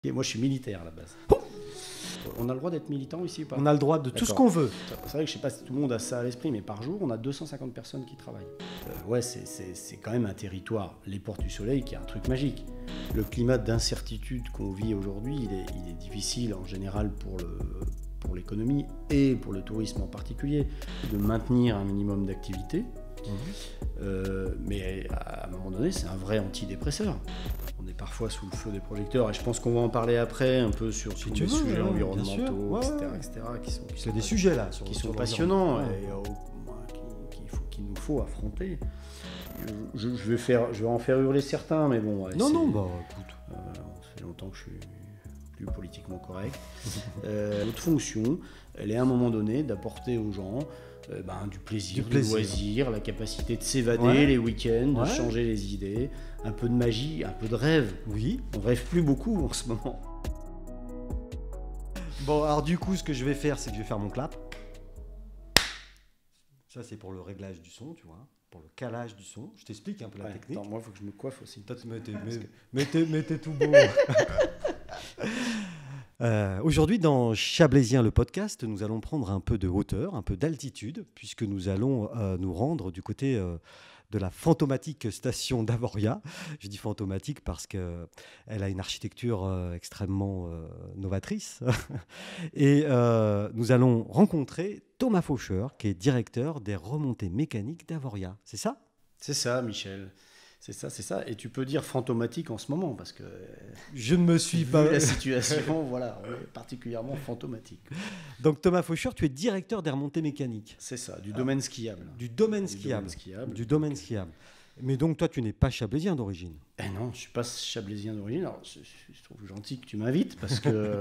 Et moi, je suis militaire à la base. On a le droit d'être militant ici ou pas? On a le droit de tout ce qu'on veut. C'est vrai que je sais pas si tout le monde a ça à l'esprit, mais par jour, on a 250 personnes qui travaillent. Ouais, c'est quand même un territoire, les Portes du Soleil, qui est un truc magique. Le climat d'incertitude qu'on vit aujourd'hui, il est difficile en général pour l'économie et pour le tourisme en particulier, de maintenir un minimum d'activité. Mais à un moment donné, c'est un vrai antidépresseur. On est parfois sous le feu des projecteurs, et je pense qu'on va en parler après, un peu sur tous les sujets environnementaux, etc., qui sont des sujets là, qui sont passionnants et qu'il nous faut affronter. Je vais en faire hurler certains, mais bon. Non, écoute. Ça fait longtemps que je suis plus politiquement correct. Notre fonction, elle est à un moment donné d'apporter aux gens du plaisir, du loisir, la capacité de s'évader les week-ends, de changer les idées, un peu de magie, un peu de rêve. Oui. On rêve plus beaucoup en ce moment. Bon, alors du coup, ce que je vais faire, c'est que je vais faire mon clap. Ça, c'est pour le réglage du son, tu vois, pour le calage du son. Je t'explique un peu la technique. Attends, moi, il faut que je me coiffe aussi. Toi, mettez tout beau. Aujourd'hui, dans Chablaisien, le podcast, nous allons prendre un peu de hauteur, un peu d'altitude, puisque nous allons nous rendre du côté de la fantomatique station d'Avoria. Je dis fantomatique parce qu'elle a une architecture extrêmement novatrice. Et nous allons rencontrer Thomas Faucheur, qui est directeur des remontées mécaniques d'Avoria. C'est ça ? C'est ça, Michel. C'est ça. Et tu peux dire fantomatique en ce moment, parce que... Je ne me suis pas... la situation, voilà, on est particulièrement fantomatique. Donc Thomas Faucheur, tu es directeur des remontées mécaniques. C'est ça, du domaine skiable. Du domaine skiable. Mais donc toi, tu n'es pas chablaisien d'origine. Non, je ne suis pas chablaisien d'origine. Alors, je trouve gentil que tu m'invites, parce que...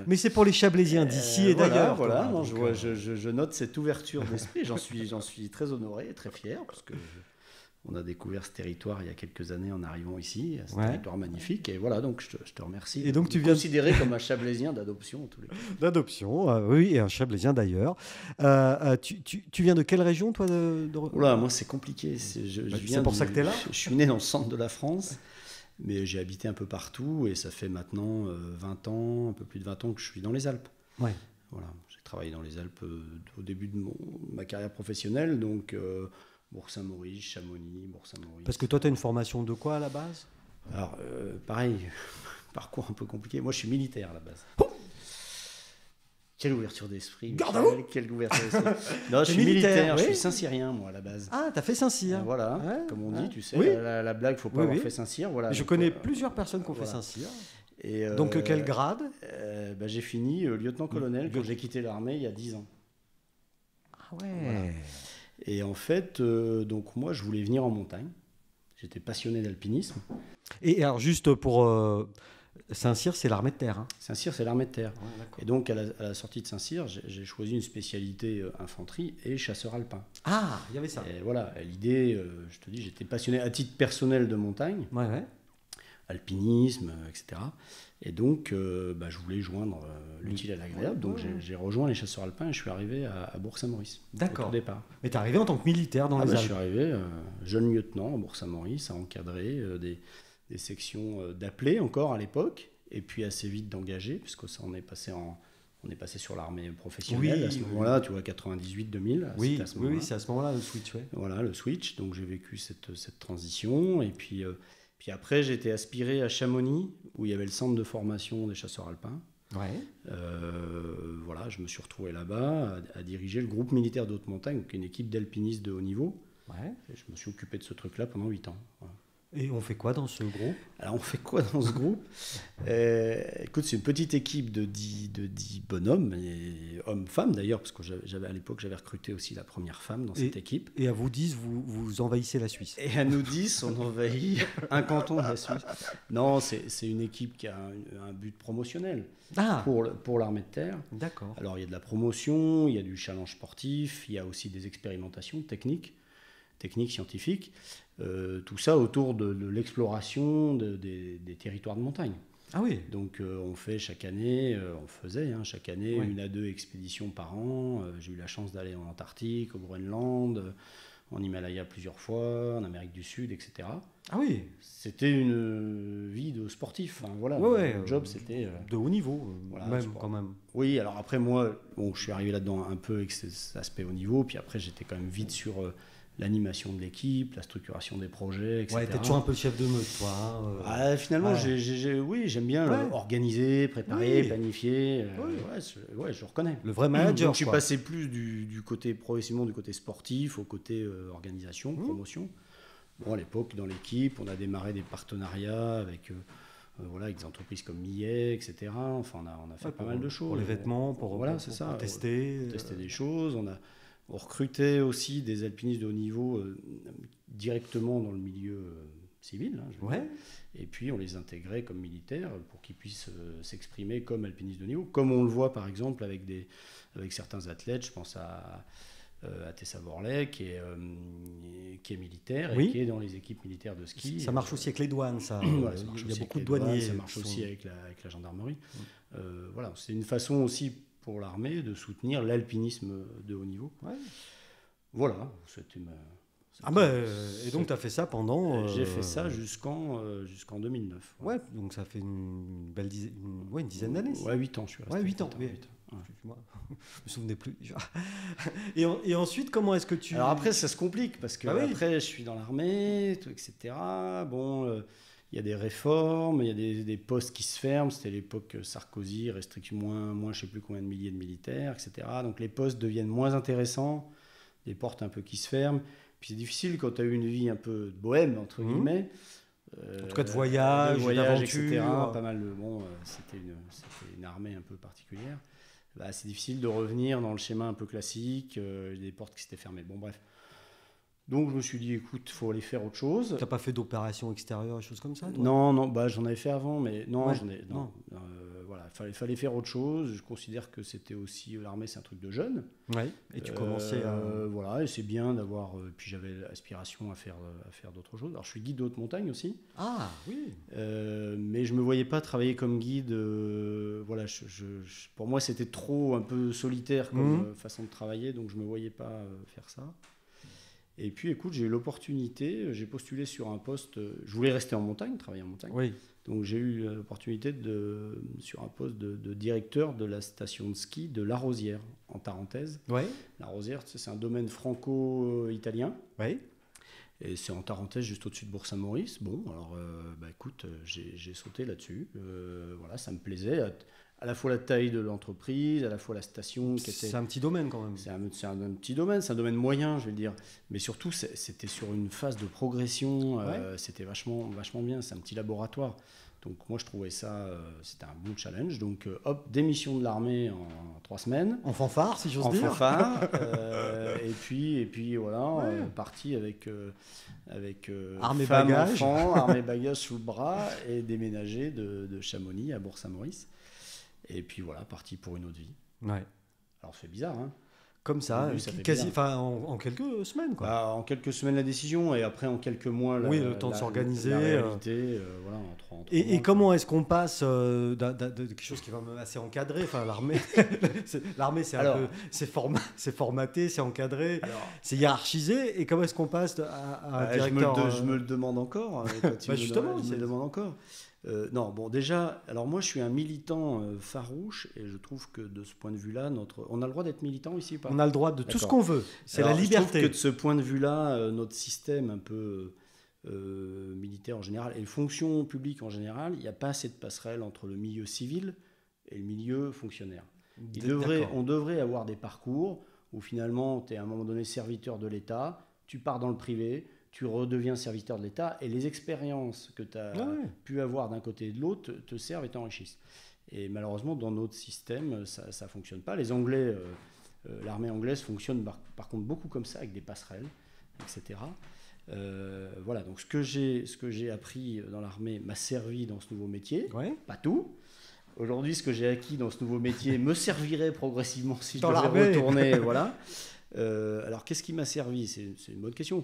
Mais c'est pour les chablaisiens d'ici et d'ailleurs. Voilà, non, je note cette ouverture d'esprit. J'en suis très honoré et très fier, parce que... On a découvert ce territoire il y a quelques années en arrivant ici, ce territoire magnifique. Et voilà, donc je te remercie. Et donc tu viens considéré comme un chablaisien d'adoption en tous les cas. D'adoption, oui, et un chablaisien d'ailleurs. Tu viens de quelle région, toi Oula, moi c'est compliqué. C'est pour ça que tu es là. Je suis né dans le centre de la France, mais j'ai habité un peu partout et ça fait maintenant 20 ans, un peu plus de 20 ans que je suis dans les Alpes. Ouais. Voilà, j'ai travaillé dans les Alpes au début de ma carrière professionnelle, donc... Bourg-Saint-Maurice, Chamonix, Bourg-Saint-Maurice. Parce que toi, tu as une formation de quoi à la base ? Alors, pareil, parcours un peu compliqué. Moi, je suis militaire à la base. Quelle ouverture d'esprit. Quelle ouverture d'esprit. Non, je suis militaire, oui. Je suis Saint-Cyrien, moi, à la base. Ah, t'as fait Saint-Cyr. Voilà, comme on dit, tu sais, la blague, il ne faut pas avoir fait Saint-Cyr. Voilà, je connais plusieurs personnes qui ont fait Saint-Cyr. Et donc, quel grade ? J'ai fini lieutenant-colonel quand j'ai quitté l'armée il y a 10 ans. Ah ouais. Voilà. Et en fait, donc moi, je voulais venir en montagne. J'étais passionné d'alpinisme. Et alors, juste pour... Saint-Cyr, c'est l'armée de terre. Hein. Saint-Cyr, c'est l'armée de terre. Ouais, et donc, à la sortie de Saint-Cyr, j'ai choisi une spécialité infanterie et chasseur alpin. Ah, il y avait ça. Et voilà, l'idée, je te dis, j'étais passionné à titre personnel de montagne, alpinisme, etc. Et donc, je voulais joindre l'utile à l'agréable. Donc, j'ai rejoint les chasseurs alpins et je suis arrivé à Bourg-Saint-Maurice. D'accord. Au départ. Mais tu es arrivé en tant que militaire dans les Alpes. Je suis arrivé jeune lieutenant à Bourg-Saint-Maurice, à encadrer des sections d'appelés encore à l'époque, et puis assez vite d'engagés, puisque ça, on est passé sur l'armée professionnelle à ce moment-là, tu vois, 98-2000. Oui, c'est à ce moment-là le switch. Ouais. Voilà, le switch. Donc, j'ai vécu cette transition, et puis après, j'ai été aspiré à Chamonix, où il y avait le centre de formation des chasseurs alpins. Ouais. Voilà, je me suis retrouvé là-bas à diriger le groupe militaire de haute montagne, donc une équipe d'alpinistes de haut niveau. Ouais. Et je me suis occupé de ce truc-là pendant 8 ans. Voilà. Et on fait quoi dans ce groupe ? Alors, on fait quoi dans ce groupe ? Écoute, c'est une petite équipe de 10 bonhommes, et hommes-femmes d'ailleurs, parce que à l'époque, j'avais recruté aussi la première femme dans cette équipe. Et à vous 10, vous envahissez la Suisse ? Et à nous 10, on envahit un canton de la Suisse. Non, c'est une équipe qui a un but promotionnel pour l'armée de terre. D'accord. Alors, il y a de la promotion, il y a du challenge sportif, il y a aussi des expérimentations techniques, scientifiques. Tout ça autour de l'exploration des territoires de montagne. Ah oui. Donc on faisait chaque année 1 à 2 expéditions par an. J'ai eu la chance d'aller en Antarctique, au Groenland, en Himalaya plusieurs fois, en Amérique du Sud, etc. Ah oui. C'était une vie de sportif. Enfin, voilà, le job, c'était... de haut niveau, voilà, même, quand même. Oui, alors après, moi, bon, je suis arrivé là-dedans un peu avec cet aspect haut niveau, puis après, j'étais quand même vite sur l'animation de l'équipe, la structuration des projets, etc. Ouais, t'es toujours un peu le chef de meute, toi. Hein, finalement, oui, j'aime bien organiser, préparer, planifier. Je reconnais. Le vrai manager. Donc, je suis passé plus du côté progressivement du côté sportif au côté organisation, promotion. Bon, à l'époque, dans l'équipe, on a démarré des partenariats avec avec des entreprises comme Millet, etc. Enfin, on a fait pas mal de choses. Pour les vêtements, pour tester. Tester des choses. On recrutait aussi des alpinistes de haut niveau directement dans le milieu civil. Et puis, on les intégrait comme militaires pour qu'ils puissent s'exprimer comme alpinistes de haut niveau. Comme on le voit, par exemple, avec certains athlètes. Je pense à Tessa Worley, qui est militaire et qui est dans les équipes militaires de ski. Ça marche aussi avec les douanes, ça. Il y a beaucoup de douaniers. Ça marche aussi avec la gendarmerie. C'est une façon aussi pour l'armée de soutenir l'alpinisme de haut niveau. Voilà, c'était et donc tu as fait ça pendant... J'ai fait ça jusqu'en 2009. Ouais, donc ça fait une dizaine d'années. 8 ans, je suis resté. 8 ans, oui. Moi, je me souvenais plus. Et ensuite, comment est-ce que tu... Alors après, ça se complique parce que après, je suis dans l'armée, etc. Bon, il y a des réformes, il y a des postes qui se ferment. C'était l'époque Sarkozy, restriction moins, je sais plus combien de milliers de militaires, etc. Donc les postes deviennent moins intéressants, des portes un peu qui se ferment. Puis c'est difficile quand tu as eu une vie un peu de bohème entre guillemets. En tout cas de voyage, d'aventure, etc. Pas mal. C'était une armée un peu particulière. C'est difficile de revenir dans le schéma un peu classique, des portes qui s'étaient fermées. Bon, bref. Donc, je me suis dit, écoute, il faut aller faire autre chose. Tu n'as pas fait d'opérations extérieures, des choses comme ça, toi ? Non, j'en avais fait avant, mais non. Il fallait faire autre chose. Je considère que c'était aussi, l'armée, c'est un truc de jeune. Ouais, et tu commençais à... Voilà, et c'est bien d'avoir... puis j'avais l'aspiration à faire d'autres choses. Alors, je suis guide de haute montagne aussi. Ah, oui. Mais je ne me voyais pas travailler comme guide. Pour moi, c'était trop un peu solitaire comme façon de travailler, donc je ne me voyais pas faire ça. Et puis, écoute, j'ai eu l'opportunité, j'ai postulé sur un poste... Je voulais rester en montagne, travailler en montagne. Oui. Donc, j'ai eu l'opportunité sur un poste de directeur de la station de ski de La Rosière, en Tarentaise. Oui. La Rosière, c'est un domaine franco-italien. Oui. Et c'est en Tarentaise, juste au-dessus de Bourg-Saint-Maurice. Bon, alors, écoute, j'ai sauté là-dessus. Ça me plaisait. À la fois la taille de l'entreprise, à la fois la station. C'est un petit domaine quand même. C'est un petit domaine, c'est un domaine moyen, je vais dire. Mais surtout, c'était sur une phase de progression. C'était vachement bien. C'est un petit laboratoire. Donc moi, je trouvais ça, c'était un bon challenge. Donc démission de l'armée en 3 semaines. En fanfare, si j'ose dire. En fanfare. et puis voilà, parti avec armée femme, bagages. enfant, armée bagages sous le bras et déménagé de Chamonix à Bourg-Saint-Maurice. Et puis voilà, parti pour une autre vie. Ouais. Alors, c'est bizarre, hein. Comme ça, en quelques semaines, quoi. En quelques semaines, la décision, et après, en quelques mois, le temps de s'organiser. La réalité, en 3 et mois. comment est-ce qu'on passe de quelque chose qui est même assez encadré, enfin, l'armée, c'est formaté, c'est encadré, c'est hiérarchisé, et comment est-ce qu'on passe à un directeur je me le demande encore. Justement, je me le demande encore. Déjà, alors moi je suis un militant farouche et je trouve que de ce point de vue-là, on a le droit d'être militant ici ou pas ? On a le droit de tout ce qu'on veut, c'est la liberté. Je trouve que de ce point de vue-là, notre système un peu militaire en général et les fonctions publiques en général, il n'y a pas assez de passerelle entre le milieu civil et le milieu fonctionnaire. On devrait avoir des parcours où finalement tu es à un moment donné serviteur de l'État, tu pars dans le privé, tu redeviens serviteur de l'État et les expériences que tu as pu avoir d'un côté et de l'autre te servent et t'enrichissent. Et malheureusement, dans notre système, ça ne fonctionne pas. Les Anglais, l'armée anglaise fonctionne par contre beaucoup comme ça, avec des passerelles, etc. Donc ce que j'ai appris dans l'armée m'a servi dans ce nouveau métier, pas tout. Aujourd'hui, ce que j'ai acquis dans ce nouveau métier me servirait progressivement si je devais retourner. Alors, qu'est-ce qui m'a servi ? C'est une bonne question.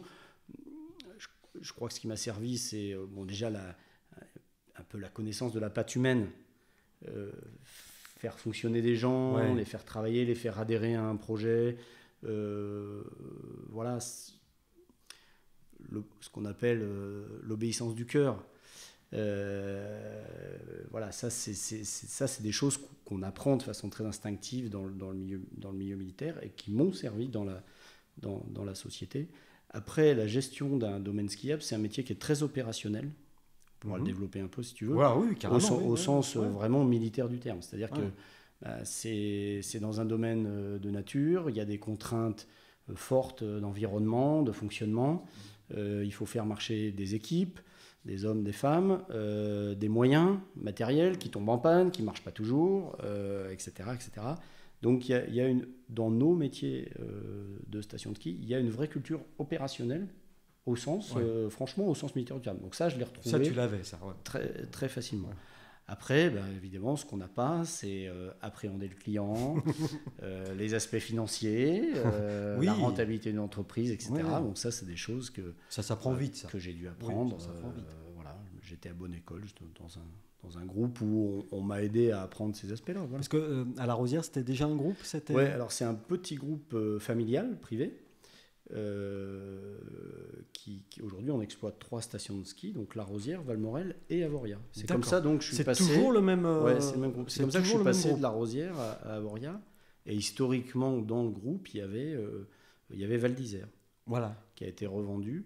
Je crois que ce qui m'a servi, c'est déjà un peu la connaissance de la patte humaine, faire fonctionner des gens, les faire travailler, les faire adhérer à un projet. ce qu'on appelle l'obéissance du cœur. Voilà, ça c'est des choses qu'on apprend de façon très instinctive dans le milieu militaire et qui m'ont servi dans la société. Après, la gestion d'un domaine skiable, c'est un métier qui est très opérationnel. On pourra le développer un peu si tu veux. Ouais, oui, carrément, au sens ouais. vraiment militaire du terme. C'est-à-dire que c'est dans un domaine de nature, il y a des contraintes fortes d'environnement, de fonctionnement. Il faut faire marcher des équipes, des hommes, des femmes, des moyens matériels qui tombent en panne, qui ne marchent pas toujours, etc., etc. Donc il y a dans nos métiers de station de ski, il y a une vraie culture opérationnelle au sens, franchement, au sens militaire du terme. Donc ça, je l'ai retrouvé. Ça, tu l'avais, ça. Ouais. Très, très facilement. Ouais. Après, évidemment, ce qu'on n'a pas, c'est appréhender le client, les aspects financiers, la rentabilité d'une entreprise, etc. Ouais. Donc ça, c'est des choses que ça s'apprend vite, ça. Que j'ai dû apprendre. Oui, ça s'apprend vite. Voilà, j'étais à bonne école, j'étais dans un groupe où on m'a aidé à apprendre ces aspects-là. Voilà. Parce que à La Rosière, c'était déjà un groupe, c'était... Ouais, alors c'est un petit groupe familial, privé. Qui aujourd'hui on exploite 3 stations de ski, donc La Rosière, Valmorel et Avoria. C'est comme ça donc je suis passé. C'est toujours le même. Ouais, c'est le même groupe. C'est comme ça que je suis passé de La Rosière à Avoria. Et historiquement dans le groupe il y avait Val d'Isère. Voilà. Qui a été revendu.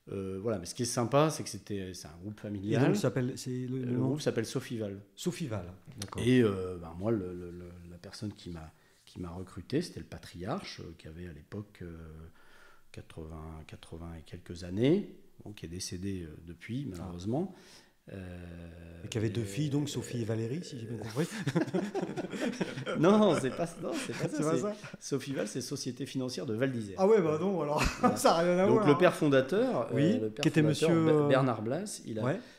Voilà, mais ce qui est sympa, c'est que c'est un groupe familial. Et donc le groupe s'appelle Sofival. Sofival, d'accord. Et moi, la personne qui m'a recruté, c'était le patriarche, qui avait à l'époque 80 et quelques années, qui est décédé depuis, malheureusement. Et qui avait 2 filles, donc Sophie et Valérie, si j'ai bien compris. Non, c'est pas ça. Sofival, c'est Société financière de Val d'Isère. Ah ouais, bah non, alors ça n'a rien à voir. Donc le père fondateur, qui était monsieur Bernard Blas,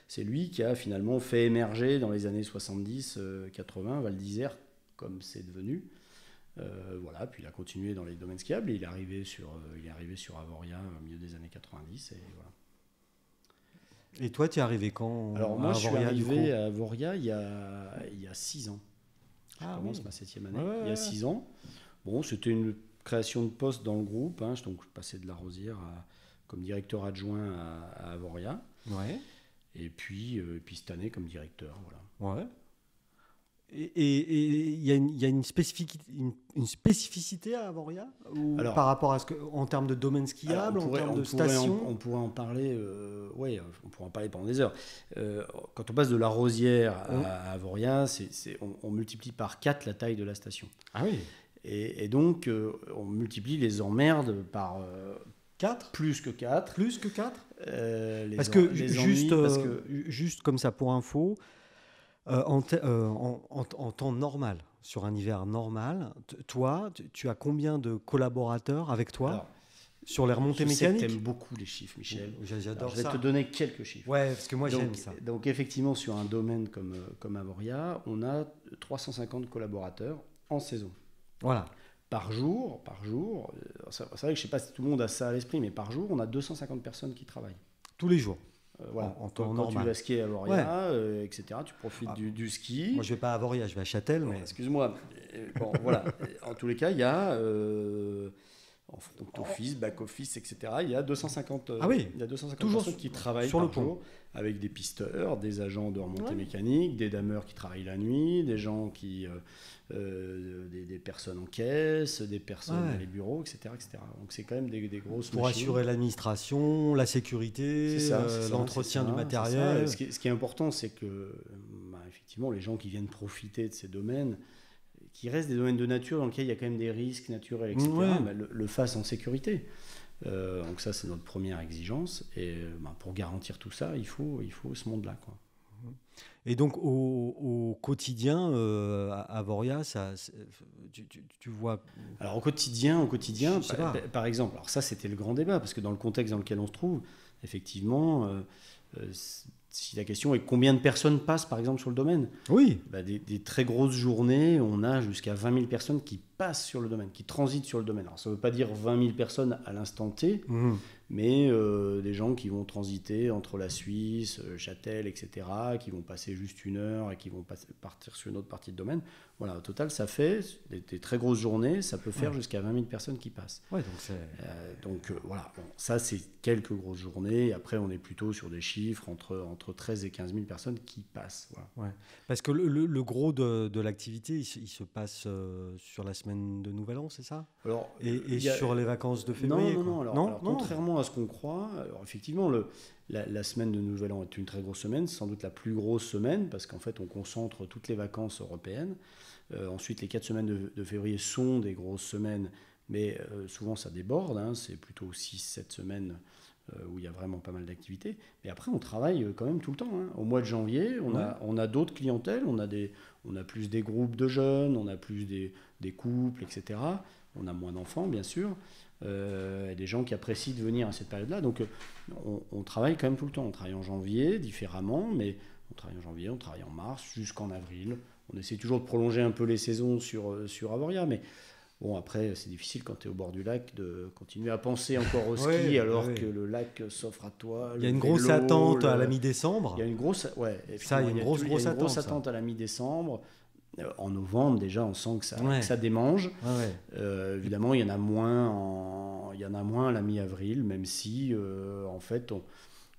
c'est lui qui a finalement fait émerger dans les années 70-80 Val d'Isère comme c'est devenu. Voilà, puis il a continué dans les domaines skiables et il est arrivé sur Avoria au milieu des années 90 et voilà. Et toi, tu es arrivé quand? Alors moi, je suis arrivé à Avoria il y a 6 ans. Je commence ma 7e année. Il y a 6 ans. Bon, c'était une création de poste dans le groupe. Hein. Donc, je passais de La Rosière comme directeur adjoint à Avoria. Ouais. Et puis cette année comme directeur. Voilà. Ouais. Et il y a une spécificité à Avoria alors, par rapport à ce que, en termes de domaine skiable, en termes de station. On pourrait en parler. On pourrait en parler pendant des heures. Quand on passe de La Rosière à Avoria, on multiplie par 4 la taille de la station. Ah oui. Et donc on multiplie les emmerdes par 4 plus que 4. Plus que 4 parce que juste comme ça pour info. En temps normal, sur un hiver normal, toi, tu as combien de collaborateurs avec toi? Alors, sur les remontées mécaniques? Je sais que tu aimes beaucoup les chiffres, Michel. J'adore ça. Je vais te donner quelques chiffres. Ouais, parce que moi j'aime ça. Donc effectivement, sur un domaine comme Avoria, on a 350 collaborateurs en saison. Voilà. Par jour, c'est vrai que je ne sais pas si tout le monde a ça à l'esprit, mais par jour, on a 250 personnes qui travaillent. Tous les jours? Voilà. En temps quand normal. tu vas skier à Avoria, etc., tu profites du ski. Moi, je ne vais pas à Avoria, je vais à Châtel. Mais... Excuse-moi. Bon, voilà. En tous les cas, il y a en front office, back office, etc. Il y a 250, il y a 250 personnes qui travaillent sur par jour, avec des pisteurs, des agents de remontée mécanique, des dameurs qui travaillent la nuit, des gens qui... des personnes en caisse, des personnes dans les bureaux, etc., etc. Donc c'est quand même des grosses pour machines. Assurer l'administration, la sécurité, l'entretien du matériel. Ce qui est important, c'est que effectivement, les gens qui viennent profiter de ces domaines, qui restent des domaines de nature dans lesquels il y a quand même des risques naturels, etc., le fassent en sécurité. Donc ça, c'est notre première exigence. Et pour garantir tout ça, il faut ce monde-là, quoi. Et donc au quotidien, à Avoria, tu vois... Alors au quotidien, par exemple, alors ça c'était le grand débat, parce que dans le contexte dans lequel on se trouve, effectivement, si la question est combien de personnes passent par exemple sur le domaine, oui. Des très grosses journées, on a jusqu'à 20 000 personnes qui passent sur le domaine, qui transitent sur le domaine. Alors ça ne veut pas dire 20 000 personnes à l'instant T, mais des gens qui vont transiter entre la Suisse, Châtel, etc., qui vont passer juste 1 heure et qui vont partir sur une autre partie de domaine. Voilà, au total, ça fait des très grosses journées, ça peut faire jusqu'à 20 000 personnes qui passent. Ouais, donc voilà, bon, ça c'est quelques grosses journées. Et après, on est plutôt sur des chiffres entre 13 et 15 000 personnes qui passent. Voilà. Ouais. Parce que le gros de l'activité, il se passe sur la semaine de Nouvel An, c'est ça? Alors, et sur les vacances de février? Non. Alors, contrairement à ce qu'on croit, alors effectivement, la semaine de Nouvel An est une très grosse semaine, c'est sans doute la plus grosse semaine, parce qu'en fait, on concentre toutes les vacances européennes. Ensuite, les 4 semaines de février sont des grosses semaines, mais souvent ça déborde, hein, c'est plutôt 6-7 semaines où il y a vraiment pas mal d'activités. Mais après, on travaille quand même tout le temps. Hein. Au mois de janvier, on a d'autres clientèles, on a plus des groupes de jeunes, on a plus des couples, etc. On a moins d'enfants, bien sûr. Des gens qui apprécient de venir à cette période-là. Donc, on travaille quand même tout le temps. On travaille en janvier, différemment, mais on travaille en janvier, on travaille en mars, jusqu'en avril. On essaie toujours de prolonger un peu les saisons sur Avoria, mais bon, après, c'est difficile quand tu es au bord du lac de continuer à penser encore au ski que le lac s'offre à toi. Il y a une grosse attente à la mi-décembre. Il y a une grosse, grosse attente à la mi-décembre. En novembre, déjà, on sent que ça démange. Évidemment, il y en a moins à la mi-avril, même si, en fait,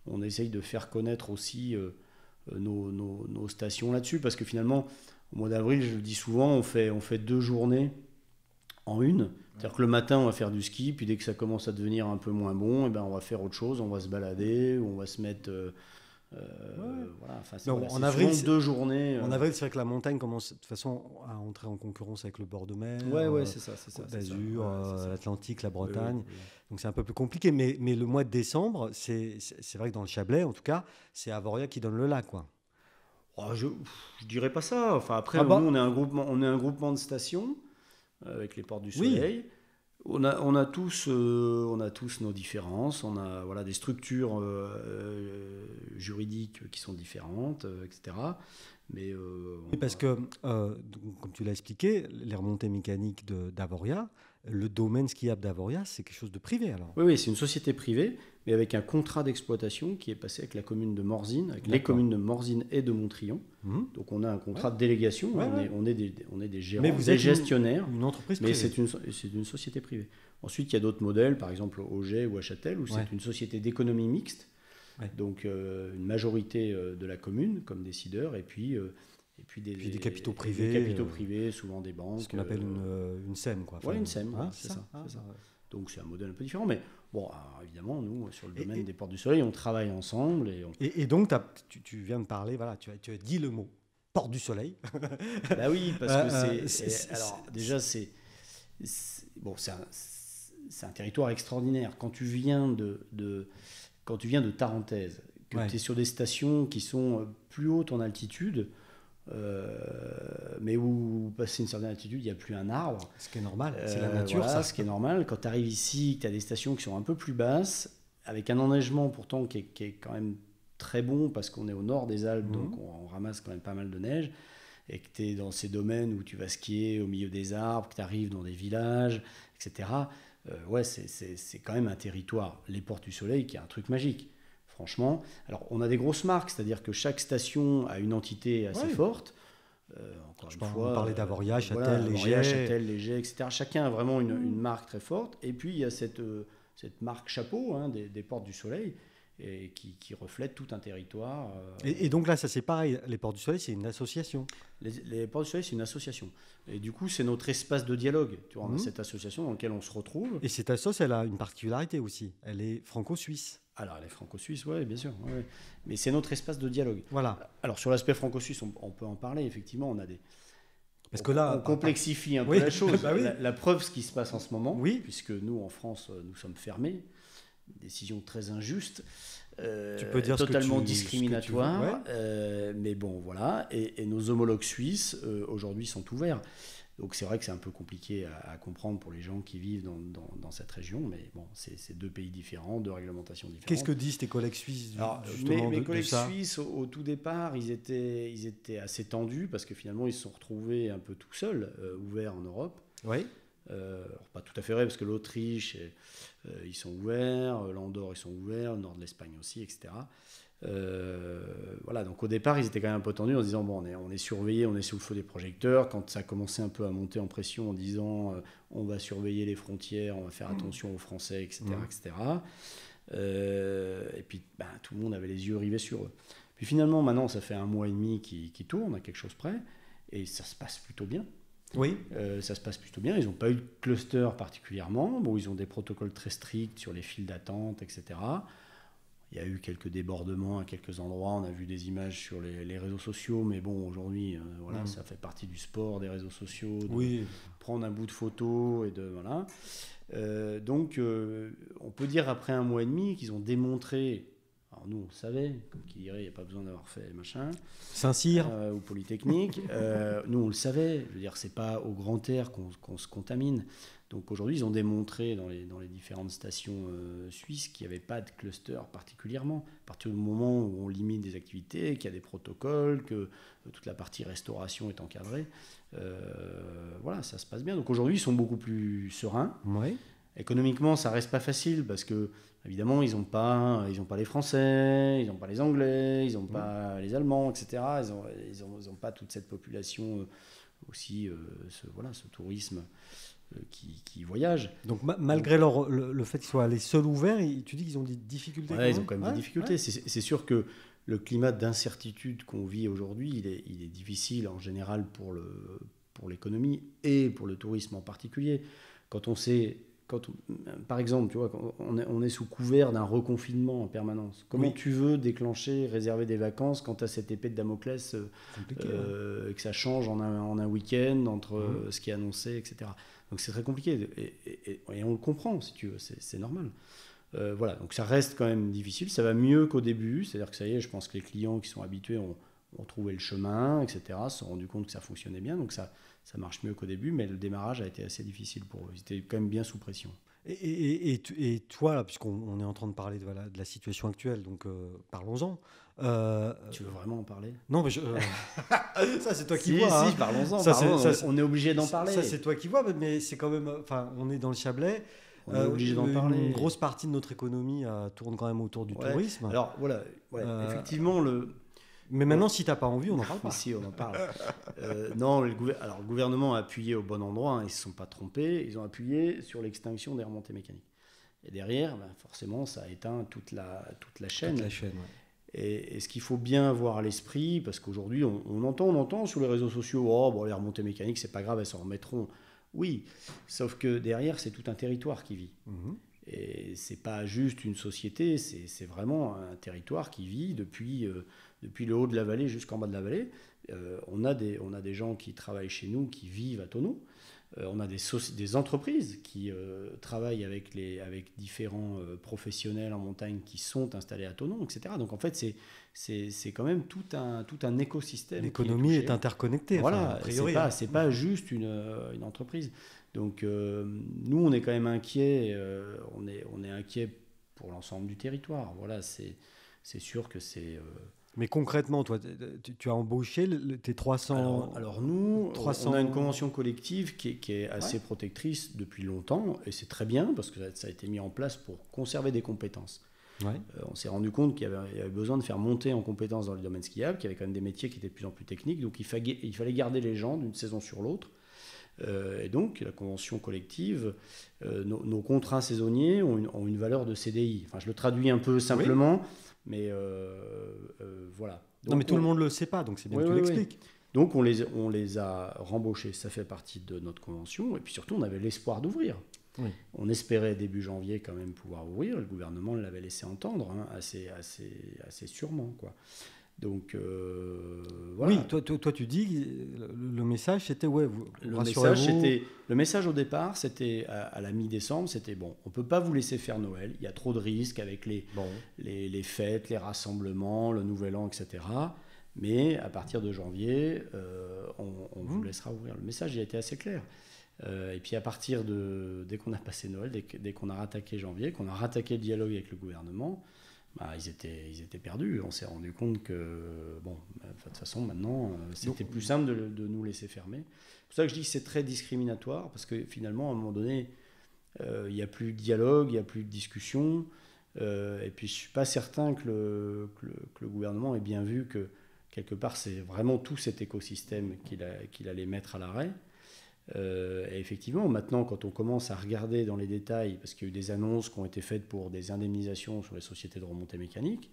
on essaye de faire connaître aussi nos stations là-dessus, parce que finalement, au mois d'avril, je le dis souvent, on fait 2 journées en une. C'est-à-dire que le matin, on va faire du ski, puis dès que ça commence à devenir un peu moins bon, on va faire autre chose, on va se balader, on va se mettre... en avril, 2 journées. En avril, c'est vrai que la montagne commence de toute façon à entrer en concurrence avec le bord de mer. C'est ça. D'Azur, l'Atlantique, la Bretagne. Donc c'est un peu plus compliqué. Mais le mois de décembre, c'est vrai que dans le Chablais, en tout cas, c'est Avoria qui donne le là, quoi. Je dirais pas ça. Enfin, après, nous, on est un groupement de stations avec les Portes du Soleil. Oui. On a tous nos différences. On a des structures juridiques qui sont différentes, etc. Mais parce que, comme tu l'as expliqué, les remontées mécaniques d'Avoria, le domaine skiable d'Avoria, c'est quelque chose de privé alors. Oui, c'est une société privée, mais avec un contrat d'exploitation qui est passé avec la commune de Morzine, avec les communes de Morzine et de Montrion. Donc on a un contrat de délégation, on est des gérants, des gestionnaires. Une entreprise privée. Mais c'est une société privée. Ensuite, il y a d'autres modèles, par exemple au Jet ou à Châtel, où c'est une société d'économie mixte. Donc une majorité de la commune comme décideur, et puis des capitaux privés. Des capitaux privés, souvent des banques. Ce qu'on appelle une SEM, quoi. Une SEM, c'est ça. Donc c'est un modèle un peu différent, mais bon, alors, évidemment, nous, sur le domaine des Portes du Soleil, on travaille ensemble. Et donc, tu viens de parler, voilà, tu as dit le mot Porte du Soleil. Bah oui, parce que alors déjà, c'est un territoire extraordinaire. Quand tu viens de Tarentaise, que tu es sur des stations qui sont plus hautes en altitude, mais où, passé une certaine altitude, il n'y a plus un arbre. Ce qui est normal, c'est la nature. Ça. Ce qui est normal. Quand tu arrives ici, tu as des stations qui sont un peu plus basses, avec un enneigement pourtant qui est quand même très bon, parce qu'on est au nord des Alpes, donc on ramasse quand même pas mal de neige, et que tu es dans ces domaines où tu vas skier au milieu des arbres, que tu arrives dans des villages, etc. C'est quand même un territoire, les Portes du Soleil, qui est un truc magique. Franchement, alors on a des grosses marques, c'est-à-dire que chaque station a une entité assez forte. Encore une fois, on parlait d'Avoria, Châtel, Léger, etc. Chacun a vraiment une marque très forte. Et puis il y a cette marque chapeau des Portes du Soleil, et qui reflète tout un territoire. Et donc là, ça c'est pareil, les Portes du Soleil, c'est une association. Les Portes du Soleil, c'est une association. Et du coup, c'est notre espace de dialogue. Tu vois, on a cette association dans laquelle on se retrouve. Et cette association, elle a une particularité aussi. Elle est franco-suisse. Alors, elle est franco-suisse, oui, bien sûr. Ouais. Mais c'est notre espace de dialogue. Voilà. Alors, sur l'aspect franco-suisse, on peut en parler, effectivement. On a des... Parce que là, on complexifie un peu la chose. La preuve, ce qui se passe en ce moment, puisque nous, en France, nous sommes fermés. Décision très injuste, tu peux dire totalement discriminatoire. Mais bon, voilà. Et nos homologues suisses, aujourd'hui, sont ouverts. Donc c'est vrai que c'est un peu compliqué à comprendre pour les gens qui vivent dans cette région, mais bon, c'est 2 pays différents, 2 réglementations différentes. Qu'est-ce que disent tes collègues suisses mes collègues suisses, au tout départ, ils étaient assez tendus, parce que finalement, ils se sont retrouvés un peu tout seuls, ouverts en Europe. Oui. Alors, pas tout à fait vrai, parce que l'Autriche, ils sont ouverts, l'Andorre, ils sont ouverts, le nord de l'Espagne aussi, etc. Voilà, donc au départ, ils étaient quand même un peu tendus en se disant, bon, on est surveillé, on est sous le feu des projecteurs. Quand ça a commencé un peu à monter en pression en disant, on va surveiller les frontières, on va faire attention aux Français, etc. etc. Et puis, tout le monde avait les yeux rivés sur eux. Puis finalement, maintenant, ça fait 1 mois et demi qui tourne à quelque chose près, et ça se passe plutôt bien. Oui. Ça se passe plutôt bien. Ils n'ont pas eu de cluster particulièrement. Bon, ils ont des protocoles très stricts sur les files d'attente, etc. Il y a eu quelques débordements à quelques endroits. On a vu des images sur les réseaux sociaux, mais bon, aujourd'hui, ça fait partie du sport des réseaux sociaux, de prendre un bout de photo et de voilà. Donc, on peut dire après 1 mois et demi qu'ils ont démontré. Alors nous, on le savait, comme qui dirait, il n'y a pas besoin d'avoir fait machin. Saint-Cyr. Ou Polytechnique. Nous, on le savait. Je veux dire, c'est pas au grand air qu'on se contamine. Donc aujourd'hui, ils ont démontré dans les différentes stations suisses qu'il n'y avait pas de cluster particulièrement. À partir du moment où on limite des activités, qu'il y a des protocoles, que toute la partie restauration est encadrée, voilà, ça se passe bien. Donc aujourd'hui, ils sont beaucoup plus sereins. Oui. Économiquement, ça reste pas facile parce que évidemment, ils n'ont pas les Français, ils n'ont pas les Anglais, ils n'ont pas les Allemands, etc. Ils ont pas toute cette population aussi, ce tourisme qui voyage. Donc malgré le fait qu'ils soient allés seuls ouverts, tu dis qu'ils ont des difficultés. Ouais, ils ont quand même des difficultés. Ouais. C'est sûr que le climat d'incertitude qu'on vit aujourd'hui, il est difficile en général pour l'économie et pour le tourisme en particulier. Par exemple, tu vois, on est sous couvert d'un reconfinement en permanence. Comment tu veux déclencher, réserver des vacances quand tu as cette épée de Damoclès et que ça change en un week-end entre ce qui est annoncé, etc. Donc c'est très compliqué et on le comprend, si tu veux, c'est normal. Voilà, donc ça reste quand même difficile. Ça va mieux qu'au début, c'est-à-dire que ça y est, je pense que les clients qui sont habitués ont trouvé le chemin, etc., se sont rendus compte que ça fonctionnait bien, donc ça marche mieux qu'au début, mais le démarrage a été assez difficile pour eux. Ils étaient quand même bien sous pression. Et toi, là, puisqu'on est en train de parler de la situation actuelle, donc parlons-en. Tu veux vraiment en parler ? Non, mais ça, c'est toi qui vois. Si, parlons-en. On est obligé d'en parler. Ça, c'est toi qui vois, mais c'est quand même... Enfin, on est dans le Chablais. On est obligé d'en parler. Une grosse partie de notre économie tourne quand même autour du tourisme. Alors, voilà. Effectivement, Mais maintenant, si tu n'as pas envie, on n'en parle pas. Mais si, on en parle. Non, le gouvernement a appuyé au bon endroit, ils ne se sont pas trompés, ils ont appuyé sur l'extinction des remontées mécaniques. Et derrière, forcément, ça a éteint toute la chaîne. Toute la chaîne, Et ce qu'il faut bien avoir à l'esprit, parce qu'aujourd'hui, on entend sur les réseaux sociaux, les remontées mécaniques, c'est pas grave, elles s'en remettront. Oui, sauf que derrière, c'est tout un territoire qui vit. Et c'est pas juste une société, c'est vraiment un territoire qui vit depuis le haut de la vallée jusqu'en bas de la vallée. On a des gens qui travaillent chez nous, qui vivent à Thonon. On a des entreprises qui travaillent avec différents professionnels en montagne qui sont installés à Thonon, etc. Donc en fait, c'est quand même tout un écosystème. L'économie est interconnectée. Voilà, a priori. C'est pas juste une entreprise. Donc nous, on est quand même inquiets. On est inquiets pour l'ensemble du territoire. Voilà, c'est sûr que c'est... Mais concrètement, toi, tu as embauché tes 300... Alors nous, 300... on a une convention collective qui est assez protectrice depuis longtemps, et c'est très bien, parce que ça a été mis en place pour conserver des compétences. On s'est rendu compte qu'il y avait besoin de faire monter en compétences dans le domaine skiable, qu'il y avait quand même des métiers qui étaient de plus en plus techniques, donc il fallait garder les gens d'une saison sur l'autre. Et donc, la convention collective, nos contrats saisonniers ont une valeur de CDI. Enfin, je le traduis un peu simplement, mais voilà. Donc, non, mais tout le monde ne le sait pas, donc c'est bien que tu l'expliques. Donc, on les a rembauchés, ça fait partie de notre convention, et puis surtout, on avait l'espoir d'ouvrir. On espérait début janvier quand même pouvoir ouvrir, le gouvernement l'avait laissé entendre, assez sûrement, quoi. Donc, voilà. Oui, toi tu dis, le message c'était, le message au départ, c'était à la mi-décembre, c'était bon, on ne peut pas vous laisser faire Noël, il y a trop de risques avec les fêtes, les rassemblements, le Nouvel An, etc. Mais à partir de janvier, on vous laissera ouvrir. Le message il a été assez clair. Et puis à partir dès qu'on a passé Noël, dès qu'on a rattaqué janvier, qu'on a rattaqué le dialogue avec le gouvernement, ils étaient perdus. On s'est rendu compte que, bon, de toute façon, maintenant, c'était plus simple de nous laisser fermer. C'est pour ça que je dis que c'est très discriminatoire, parce que finalement, à un moment donné, il n'y a plus de dialogue, il n'y a plus de discussion. Et puis, je ne suis pas certain que le gouvernement ait bien vu que, quelque part, c'est vraiment tout cet écosystème qu'il allait mettre à l'arrêt. Et effectivement, maintenant, quand on commence à regarder dans les détails, parce qu'il y a eu des annonces qui ont été faites pour des indemnisations sur les sociétés de remontée mécanique,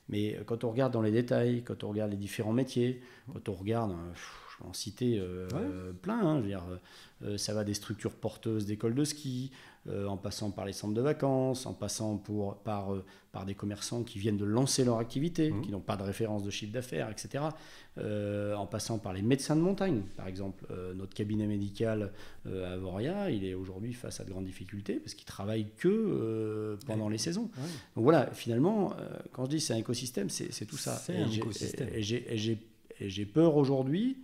mais quand on regarde dans les détails, quand on regarde les différents métiers, quand on regarde, je vais en citer plein, hein, je veux dire, ça va des structures porteuses d'écoles de ski, en passant par les centres de vacances, en passant par des commerçants qui viennent de lancer leur activité, qui n'ont pas de référence de chiffre d'affaires, etc. En passant par les médecins de montagne, par exemple. Notre cabinet médical à Voria, il est aujourd'hui face à de grandes difficultés parce qu'il ne travaille que pendant les saisons. Ouais. Donc voilà, finalement, quand je dis c'est un écosystème, c'est tout ça. C'est un écosystème. Et j'ai peur aujourd'hui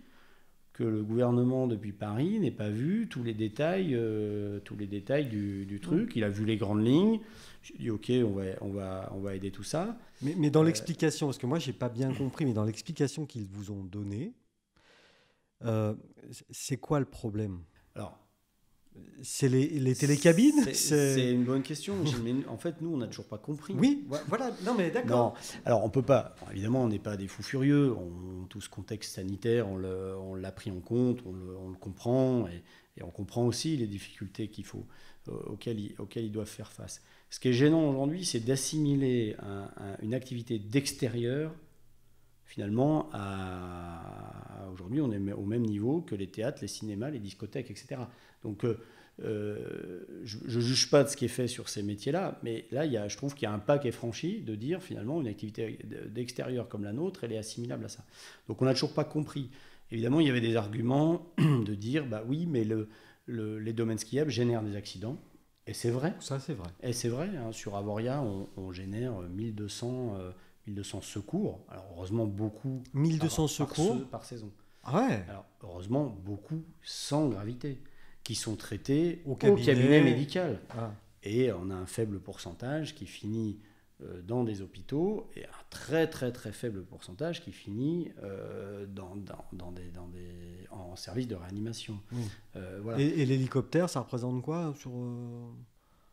que le gouvernement depuis Paris n'ait pas vu tous les détails du truc. Il a vu les grandes lignes. J'ai dit ok, on va aider tout ça. Mais dans l'explication, parce que moi j'ai pas bien compris, mais dans l'explication qu'ils vous ont donnée, c'est quoi le problème? Alors, c'est les télécabines? C'est une bonne question. Mais en fait, nous, on n'a toujours pas compris. Oui, voilà. Non, mais d'accord. Non. Alors, on peut pas. Évidemment, on n'est pas des fous furieux. Tout ce contexte sanitaire, on l'a pris en compte, on le comprend, et on comprend aussi les difficultés auxquelles ils doivent faire face. Ce qui est gênant aujourd'hui, c'est d'assimiler une activité d'extérieur. Finalement, aujourd'hui, on est au même niveau que les théâtres, les cinémas, les discothèques, etc. Donc, je ne juge pas de ce qui est fait sur ces métiers-là, mais là, je trouve qu'il y a un pas qui est franchi de dire, finalement, une activité d'extérieur comme la nôtre, elle est assimilable à ça. Donc, on n'a toujours pas compris. Évidemment, il y avait des arguments de dire, bah oui, mais les domaines skiables génèrent des accidents. Et c'est vrai. Ça, c'est vrai. Et c'est vrai, hein, sur Avoria, on génère 1200 secours. Alors, heureusement, beaucoup 1200 secours par saison. Ah ouais. Alors, heureusement, beaucoup sans gravité, qui sont traités au cabinet médical. Ah. Et on a un faible pourcentage qui finit dans des hôpitaux et un très très très faible pourcentage qui finit en service de réanimation. Voilà. Et l'hélicoptère, ça représente quoi sur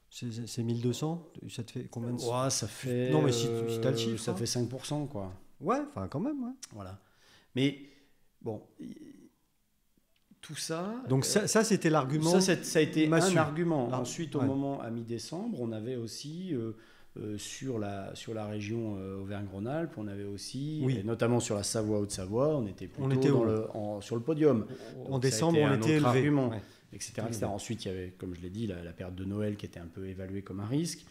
c'est 1200? Ça te fait combien de... ça fait... Non, mais si tu as le chiffre. Ça fait 5%, quoi. Ouais, enfin quand même. Ouais. Voilà. Mais, bon... Tout ça... Donc ça c'était l'argument. Ça a été un argument. Ensuite, au moment, à mi-décembre, on avait aussi... sur la région Auvergne-Rhône-Alpes, on avait aussi, et notamment sur la Savoie, Haute-Savoie, on était plutôt sur le podium. En décembre, on était élevé. Argument, etc. Ensuite, il y avait, comme je l'ai dit, la période de Noël qui était un peu évaluée comme un risque.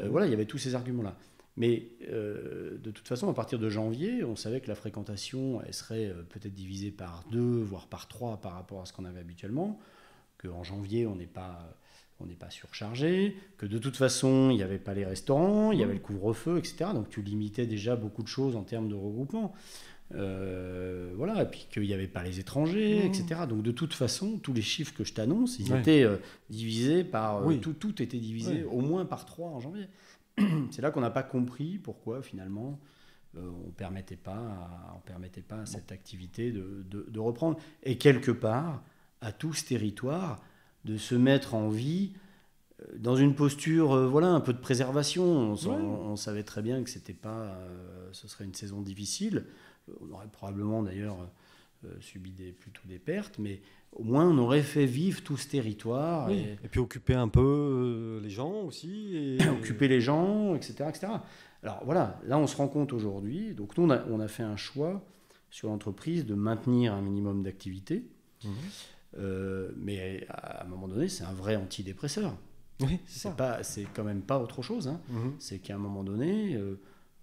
Voilà, il y avait tous ces arguments-là. Mais de toute façon, à partir de janvier, on savait que la fréquentation elle serait peut-être divisée par 2, voire par 3 par rapport à ce qu'on avait habituellement, qu'en janvier, on n'est pas surchargé, que de toute façon, il n'y avait pas les restaurants, il y avait le couvre-feu, etc. Donc tu limitais déjà beaucoup de choses en termes de regroupement. Voilà, et puis qu'il n'y avait pas les étrangers, etc. Donc de toute façon, tous les chiffres que je t'annonce, ils étaient divisés par... Tout était divisé au moins par 3 en janvier. C'est là qu'on n'a pas compris pourquoi, finalement, on ne permettait pas à cette activité de reprendre. Et quelque part, à tout ce territoire, de se mettre en vie dans une posture un peu de préservation. On savait très bien que ce serait une saison difficile. On aurait probablement d'ailleurs subi plutôt des pertes, mais au moins on aurait fait vivre tout ce territoire. Oui. Et puis occuper un peu les gens aussi. Occuper les gens, etc., etc. Alors voilà, là on se rend compte aujourd'hui, donc nous on a fait un choix sur l'entreprise de maintenir un minimum d'activité. Mais à un moment donné, c'est un vrai antidépresseur. Oui, c'est quand même pas autre chose. Hein. C'est qu'à un moment donné,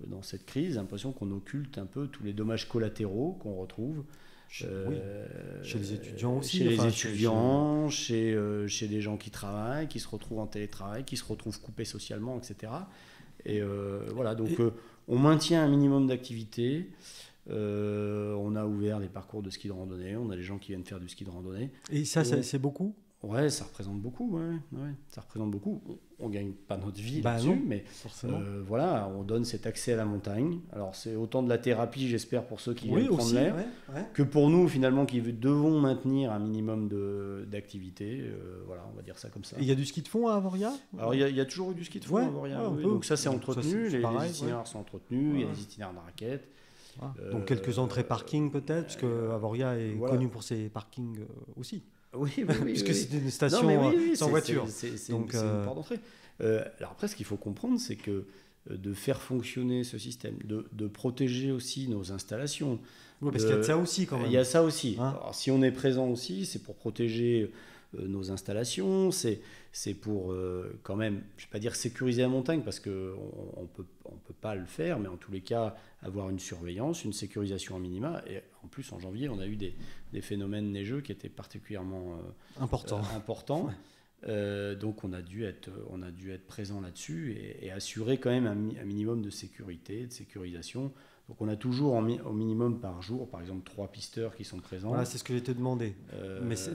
dans cette crise, j'ai l'impression qu'on occulte un peu tous les dommages collatéraux qu'on retrouve. Chez les étudiants aussi. Chez les étudiants, chez des gens qui travaillent, qui se retrouvent en télétravail, qui se retrouvent coupés socialement, etc. Et voilà, donc on maintient un minimum d'activité. On a ouvert des parcours de ski de randonnée, on a des gens qui viennent faire du ski de randonnée. Et ça, c'est beaucoup ? Ouais, ça représente beaucoup. Ouais, ça représente beaucoup. On gagne pas notre vie Bah là-dessus, non, mais forcément. voilà, on donne cet accès à la montagne. Alors c'est autant de la thérapie, j'espère, pour ceux qui Oui, viennent prendre aussi, l'air, ouais. que pour nous finalement qui devons maintenir un minimum d'activité. Voilà, on va dire ça comme ça. Et il y a du ski de fond à Avoria? Alors il y a toujours eu du ski de fond Ouais, à Avoria, ouais, un oui. peu. Donc ça c'est Donc, ça, entretenu, c'est les pareil, itinéraires sont entretenus, il y a Ouais. des itinéraires de raquettes. Ah, donc quelques entrées parking peut-être, puisque Avoria est voilà. connu pour ses parkings aussi. Oui, Puisque c'est une Non, station mais oui, sans voiture. C'est Donc, une porte d'entrée. Alors après, ce qu'il faut comprendre, c'est que de faire fonctionner ce système, de protéger aussi nos installations. Oui, parce qu'il y a de ça aussi quand même. Il y a ça aussi. Hein. Alors, si on est présent aussi, c'est pour protéger nos installations, c'est pour quand même, je ne vais pas dire sécuriser la montagne, parce qu'on ne peut pas le faire, mais en tous les cas, avoir une surveillance, une sécurisation à minima. Et en plus, en janvier, on a eu des phénomènes neigeux qui étaient particulièrement importants. Donc on a dû être présent là-dessus et assurer quand même un minimum de sécurité, de sécurisation. Donc on a toujours au minimum par jour, par exemple 3 pisteurs qui sont présents. Voilà, c'est ce que j'ai te demandé.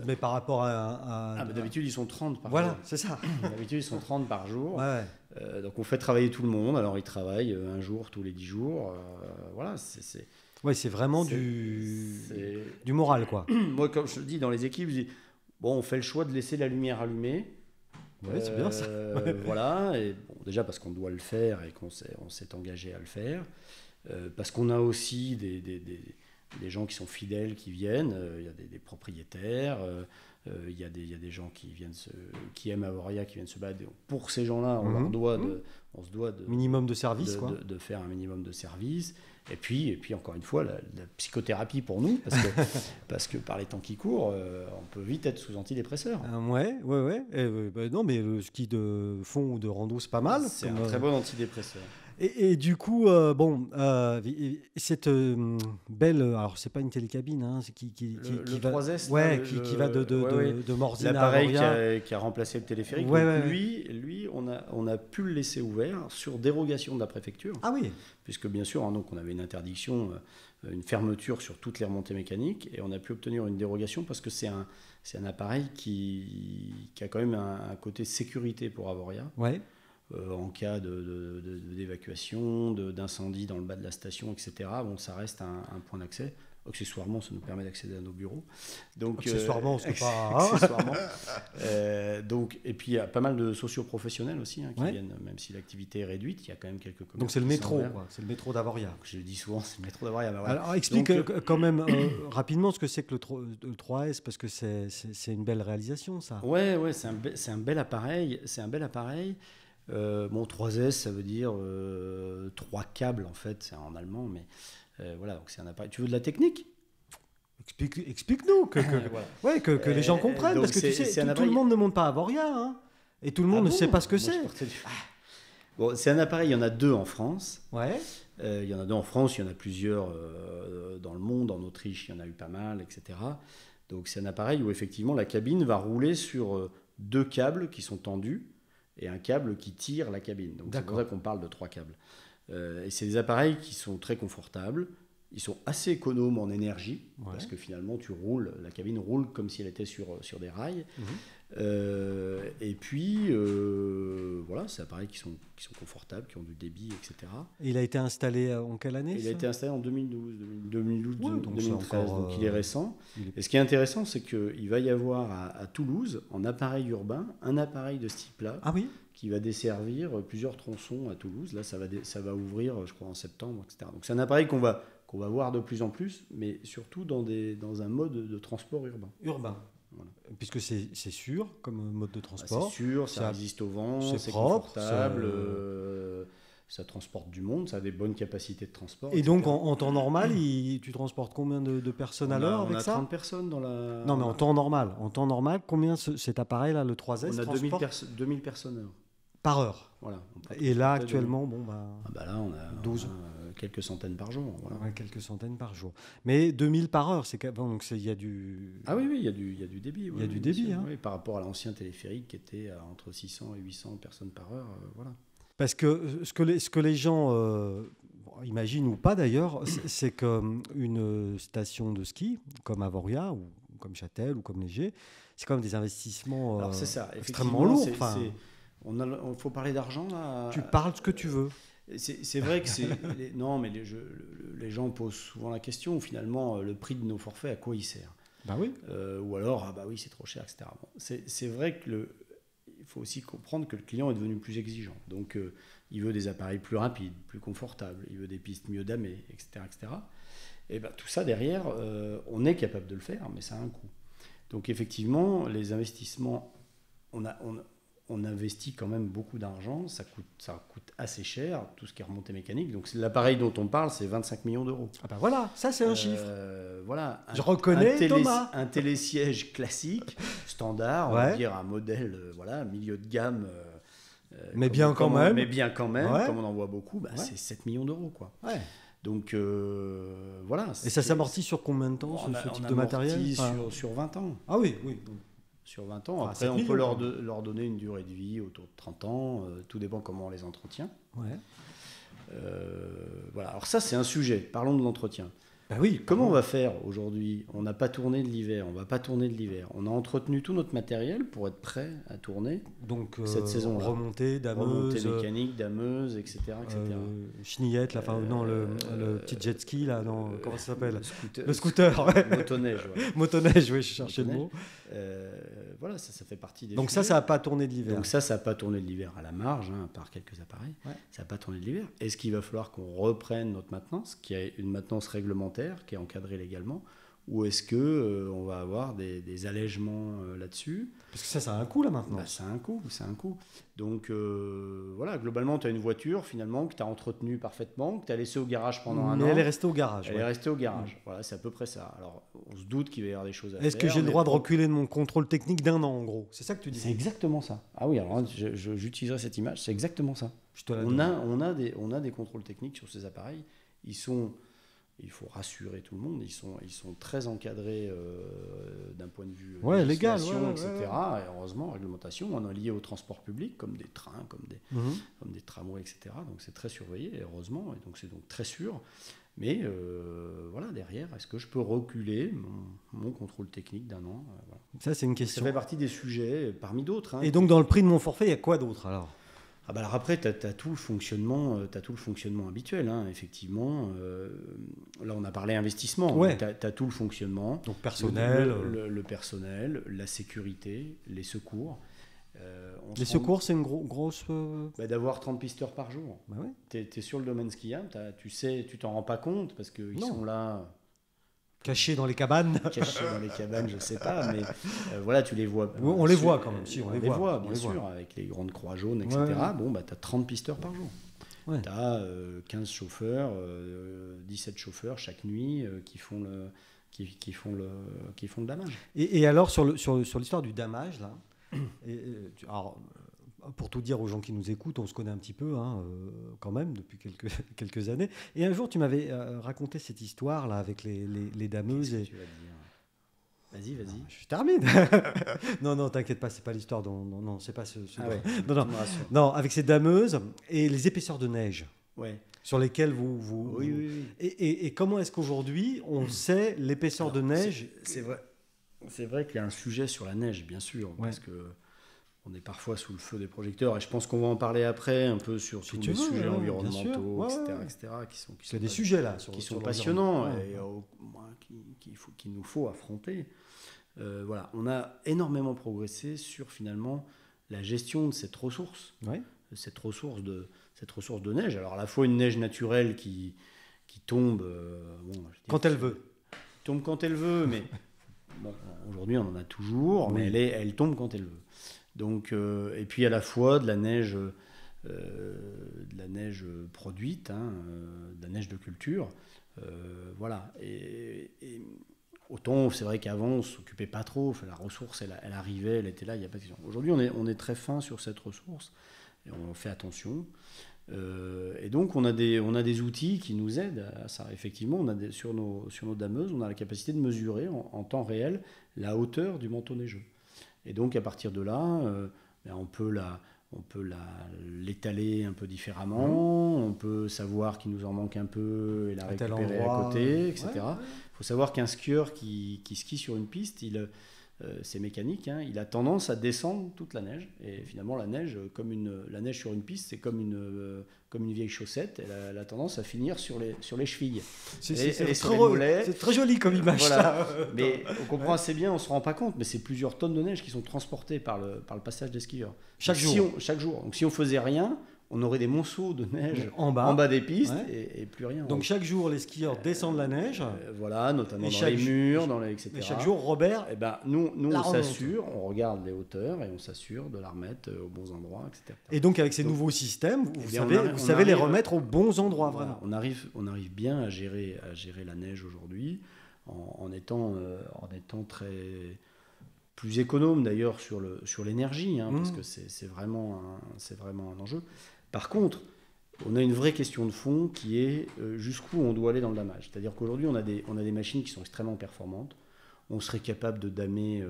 Mais par rapport à d'habitude ils sont 30 par jour. Voilà, c'est ça. D'habitude ils sont 30 par jour. Ouais. Donc on fait travailler tout le monde. Alors ils travaillent un jour tous les 10 jours. Voilà, Ouais, c'est vraiment du moral, quoi. Moi, comme je le dis dans les équipes, je dis, bon, on fait le choix de laisser la lumière allumée. Ouais, c'est bien ça. Voilà, et bon, déjà parce qu'on doit le faire et qu'on s'est engagé à le faire. Parce qu'on a aussi des gens qui sont fidèles, qui viennent. Il y a des propriétaires, il y a des gens qui aiment Avoria, qui viennent se balader. Pour ces gens-là, on se doit de minimum de service, quoi. De faire un minimum de service. Et puis encore une fois, la psychothérapie pour nous, parce que par les temps qui courent, on peut vite être sous antidépresseur. Ouais. Non, mais le ski de fond ou de rando, c'est pas mal. C'est un très bon antidépresseur. Et du coup, cette belle, alors c'est pas une télécabine, hein, qui le va, 3S, ouais, là, qui va de Morzine à l'appareil Avoria. qui a remplacé le téléphérique. Ouais, Donc, lui, on a pu le laisser ouvert sur dérogation de la préfecture. Ah oui. Puisque bien sûr, donc on avait une interdiction, une fermeture sur toutes les remontées mécaniques, et on a pu obtenir une dérogation parce que c'est un appareil qui a quand même un côté sécurité pour Avoria. Ouais. En cas d'évacuation, d'incendie dans le bas de la station, etc. Bon, ça reste un point d'accès. Accessoirement, ça nous permet d'accéder à nos bureaux. Donc, accessoirement, c'est pas... accessoirement. Donc, et puis, il y a pas mal de socioprofessionnels aussi qui viennent, même si l'activité est réduite, il y a quand même quelques commerces. Donc, c'est le métro, quoi. C'est le métro d'Avoria. Je le dis souvent, c'est le métro d'Avoria. Bah, Alors, explique quand même rapidement ce que c'est que le 3S, parce que c'est une belle réalisation, ça. Ouais, c'est un bel appareil. C'est un bel appareil. 3S, ça veut dire 3 câbles, en fait, c'est en allemand, mais voilà, donc c'est un appareil. Tu veux de la technique ? Explique-nous, que les gens comprennent, parce que tu sais, tout le monde ne monte pas à Avoria, hein, et tout le monde ne sait pas ce que c'est. Bon, c'est un appareil, il y en a 2 en France. Ouais. Il y en a 2 en France, il y en a plusieurs dans le monde, en Autriche, il y en a eu pas mal, etc. Donc c'est un appareil où effectivement la cabine va rouler sur 2 câbles qui sont tendus, et un câble qui tire la cabine. Donc c'est pour ça qu'on parle de 3 câbles. Et c'est des appareils qui sont très confortables, ils sont assez économes en énergie, parce que finalement la cabine roule comme si elle était sur des rails. Et puis, voilà, c'est des appareils qui sont confortables, qui ont du débit, etc. Et il a été installé en quelle année ? Il a été installé en 2012, 2013, donc il est récent. Et ce qui est intéressant, c'est qu'il va y avoir à Toulouse, en appareil urbain, un appareil de ce type-là, qui va desservir plusieurs tronçons à Toulouse. Là, ça va ouvrir, je crois, en septembre, etc. Donc c'est un appareil qu'on va voir de plus en plus, mais surtout dans un mode de transport urbain. Voilà. Puisque c'est sûr comme mode de transport. C'est sûr, ça résiste au vent, c'est propre, confortable, ça transporte du monde, ça a des bonnes capacités de transport. Et donc en temps normal, tu transportes combien de personnes à l'heure avec ça ? On a 30 personnes dans la... Non, mais en temps normal, combien cet appareil-là, le 3S, transporte ? On a 2000 personnes heure. Par heure. Voilà. Et là, actuellement, là, on a 12. Quelques centaines par jour. Voilà. Ouais, quelques centaines par jour. Mais 2000 par heure, donc il y a du... Ah oui, il y a du débit. Il y a du débit. Hein. Oui, par rapport à l'ancien téléphérique qui était entre 600 et 800 personnes par heure. Voilà. Parce que ce que les gens imaginent ou pas d'ailleurs, c'est qu'une station de ski, comme Avoria, ou comme Châtel ou comme Léger, c'est quand même des investissements Alors c'est ça, extrêmement lourds. Il faut parler d'argent là. Tu parles ce que tu veux. C'est vrai que non, mais les gens posent souvent la question, finalement, le prix de nos forfaits, à quoi il sert? Bah oui. Ou alors, ah bah oui, c'est trop cher, etc. Bon, c'est vrai que il faut aussi comprendre que le client est devenu plus exigeant. Donc, il veut des appareils plus rapides, plus confortables, il veut des pistes mieux damées, etc., etc. Et ben, tout ça, derrière, on est capable de le faire, mais ça a un coût. Donc, effectivement, les investissements, on investit quand même beaucoup d'argent, ça coûte assez cher, tout ce qui est remontée mécanique. Donc l'appareil dont on parle, c'est 25 millions d'euros. Ah ben voilà, ça c'est un chiffre. Voilà. Je reconnais Thomas. Un télésiège classique, standard, on va dire un modèle milieu de gamme. Mais bien quand même. Ouais. Comme on en voit beaucoup, c'est 7 millions d'euros, quoi. Ouais. Donc voilà. Et ça s'amortit sur combien de temps, ce type de matériel? Sur 20 ans. Ah oui, oui. Sur 20 ans. Après, on peut leur donner une durée de vie autour de 30 ans. Tout dépend comment on les entretient. Ouais. Voilà. Alors ça, c'est un sujet. Parlons de l'entretien. Ben oui. Comment on va faire aujourd'hui? On n'a pas tourné de l'hiver. On ne va pas tourner de l'hiver. On a entretenu tout notre matériel pour être prêt à tourner. Donc, cette saison-là. Remontée, dameuse. Remontée mécanique, dameuse, etc. Chenillette, le petit jet ski, là, comment ça s'appelle? Le scooter. Ouais. Motoneige. Ouais. Motoneige, oui, je cherchais le mot. Voilà, ça fait partie des Donc sujets. ça n'a pas tourné de l'hiver. Donc ça n'a pas tourné de l'hiver à la marge, par quelques appareils. Ouais. Ça n'a pas tourné de l'hiver. Est-ce qu'il va falloir qu'on reprenne notre maintenance, qui est une maintenance réglementaire, qui est encadrée légalement, ou est-ce qu'on va avoir des allègements là-dessus? Parce que ça a un coût, la maintenance. Ça a un coût. Donc voilà, globalement, tu as une voiture finalement que tu as entretenue parfaitement, que tu as laissée au garage pendant un an. Mais elle est restée au garage. Elle est restée au garage. Voilà, c'est à peu près ça. Alors, on se doute qu'il va y avoir des choses à faire. Est-ce que j'ai le droit de reculer de mon contrôle technique d'1 an, en gros? C'est ça que tu dis? C'est exactement ça. Ah oui, alors j'utiliserai cette image. C'est exactement ça. On a des contrôles techniques sur ces appareils. Il faut rassurer tout le monde, ils sont très encadrés d'un point de vue légal, etc. Et heureusement, réglementation, on est lié au transport public, comme des trains, comme des tramways, etc. Donc c'est très surveillé, et heureusement, et donc c'est donc très sûr. Mais voilà, derrière, est-ce que je peux reculer mon contrôle technique d'un an? Voilà. Ça, c'est une question. Ça fait partie des sujets, parmi d'autres. Et donc, dans le prix de mon forfait, il y a quoi d'autre alors? Alors après, tu as tout le fonctionnement habituel, effectivement. Là, on a parlé investissement. Ouais. Tu as tout le fonctionnement. Donc personnel. Le personnel, la sécurité, les secours. Les secours, c'est une grosse... D'avoir 30 pisteurs par jour. Bah ouais. Tu es sur le domaine skiable, tu t'en rends pas compte parce qu'ils sont là... Cachés dans les cabanes. Cachés dans les cabanes, je ne sais pas, mais voilà, tu les vois. On les voit quand même, si, on les voit, bien sûr, avec les grandes croix jaunes, etc. Ouais. Bon, tu as 30 pisteurs par jour. Ouais. Tu as 15 chauffeurs, 17 chauffeurs chaque nuit qui font le damage. Et alors, sur l'histoire du damage, là, alors, pour tout dire aux gens qui nous écoutent, on se connaît un petit peu quand même depuis quelques années. Et un jour, tu m'avais raconté cette histoire là avec les dameuses. Qu'est-ce que tu vas dire? Vas-y. Je termine. non, t'inquiète pas, c'est pas l'histoire non, c'est pas ce ouais, non, avec ces dameuses et les épaisseurs de neige. Ouais. Sur lesquelles vous... Oui. Et comment est-ce qu'aujourd'hui on sait l'épaisseur de neige? C'est vrai qu'il y a un sujet sur la neige, bien sûr, parce que on est parfois sous le feu des projecteurs, et je pense qu'on va en parler après un peu sur tous les sujets environnementaux, etc., qui sont des sujets là, qui sont passionnants et qu'il nous faut affronter. Voilà, on a énormément progressé sur finalement la gestion de cette ressource, cette ressource de neige. Alors à la fois une neige naturelle qui tombe quand elle veut. Tombe quand elle veut, mais bon, aujourd'hui on en a toujours, mais elle tombe quand elle veut. Donc, et puis à la fois de la neige produite, de la neige de culture, voilà. Et autant c'est vrai qu'avant on s'occupait pas trop, la ressource elle arrivait, elle était là, il y a pas de question. Aujourd'hui on est très fin sur cette ressource et on fait attention. Et donc on a des outils qui nous aident à ça. Effectivement, sur nos dameuses, on a la capacité de mesurer en temps réel la hauteur du manteau neigeux. Et donc à partir de là, on peut on peut l'étaler un peu différemment, on peut savoir qu'il nous en manque un peu et la récupérer à côté, etc. Il faut savoir qu'un skieur qui skie sur une piste, c'est mécanique, hein, il a tendance à descendre toute la neige. Et finalement, la neige sur une piste, c'est comme une vieille chaussette. Elle a tendance à finir sur les chevilles. C'est très joli comme image. Voilà. Mais on comprend assez bien, on ne se rend pas compte, mais c'est plusieurs tonnes de neige qui sont transportées par le passage des skieurs. Chaque jour. Chaque jour. Donc si on faisait rien, on aurait des monceaux de neige en bas des pistes et plus rien. Donc chaque jour, les skieurs descendent la neige. Voilà, notamment dans les murs, etc. Et chaque jour, Robert, nous on s'assure, on regarde les hauteurs et on s'assure de la remettre aux bons endroits, etc. Et donc avec ces nouveaux systèmes, vous savez les remettre aux bons endroits, vraiment. On arrive bien à gérer la neige aujourd'hui en étant très plus économe d'ailleurs sur l'énergie, hein, parce que c'est vraiment un enjeu. Par contre, on a une vraie question de fond qui est jusqu'où on doit aller dans le damage. C'est-à-dire qu'aujourd'hui, on a des machines qui sont extrêmement performantes. On serait capable de damer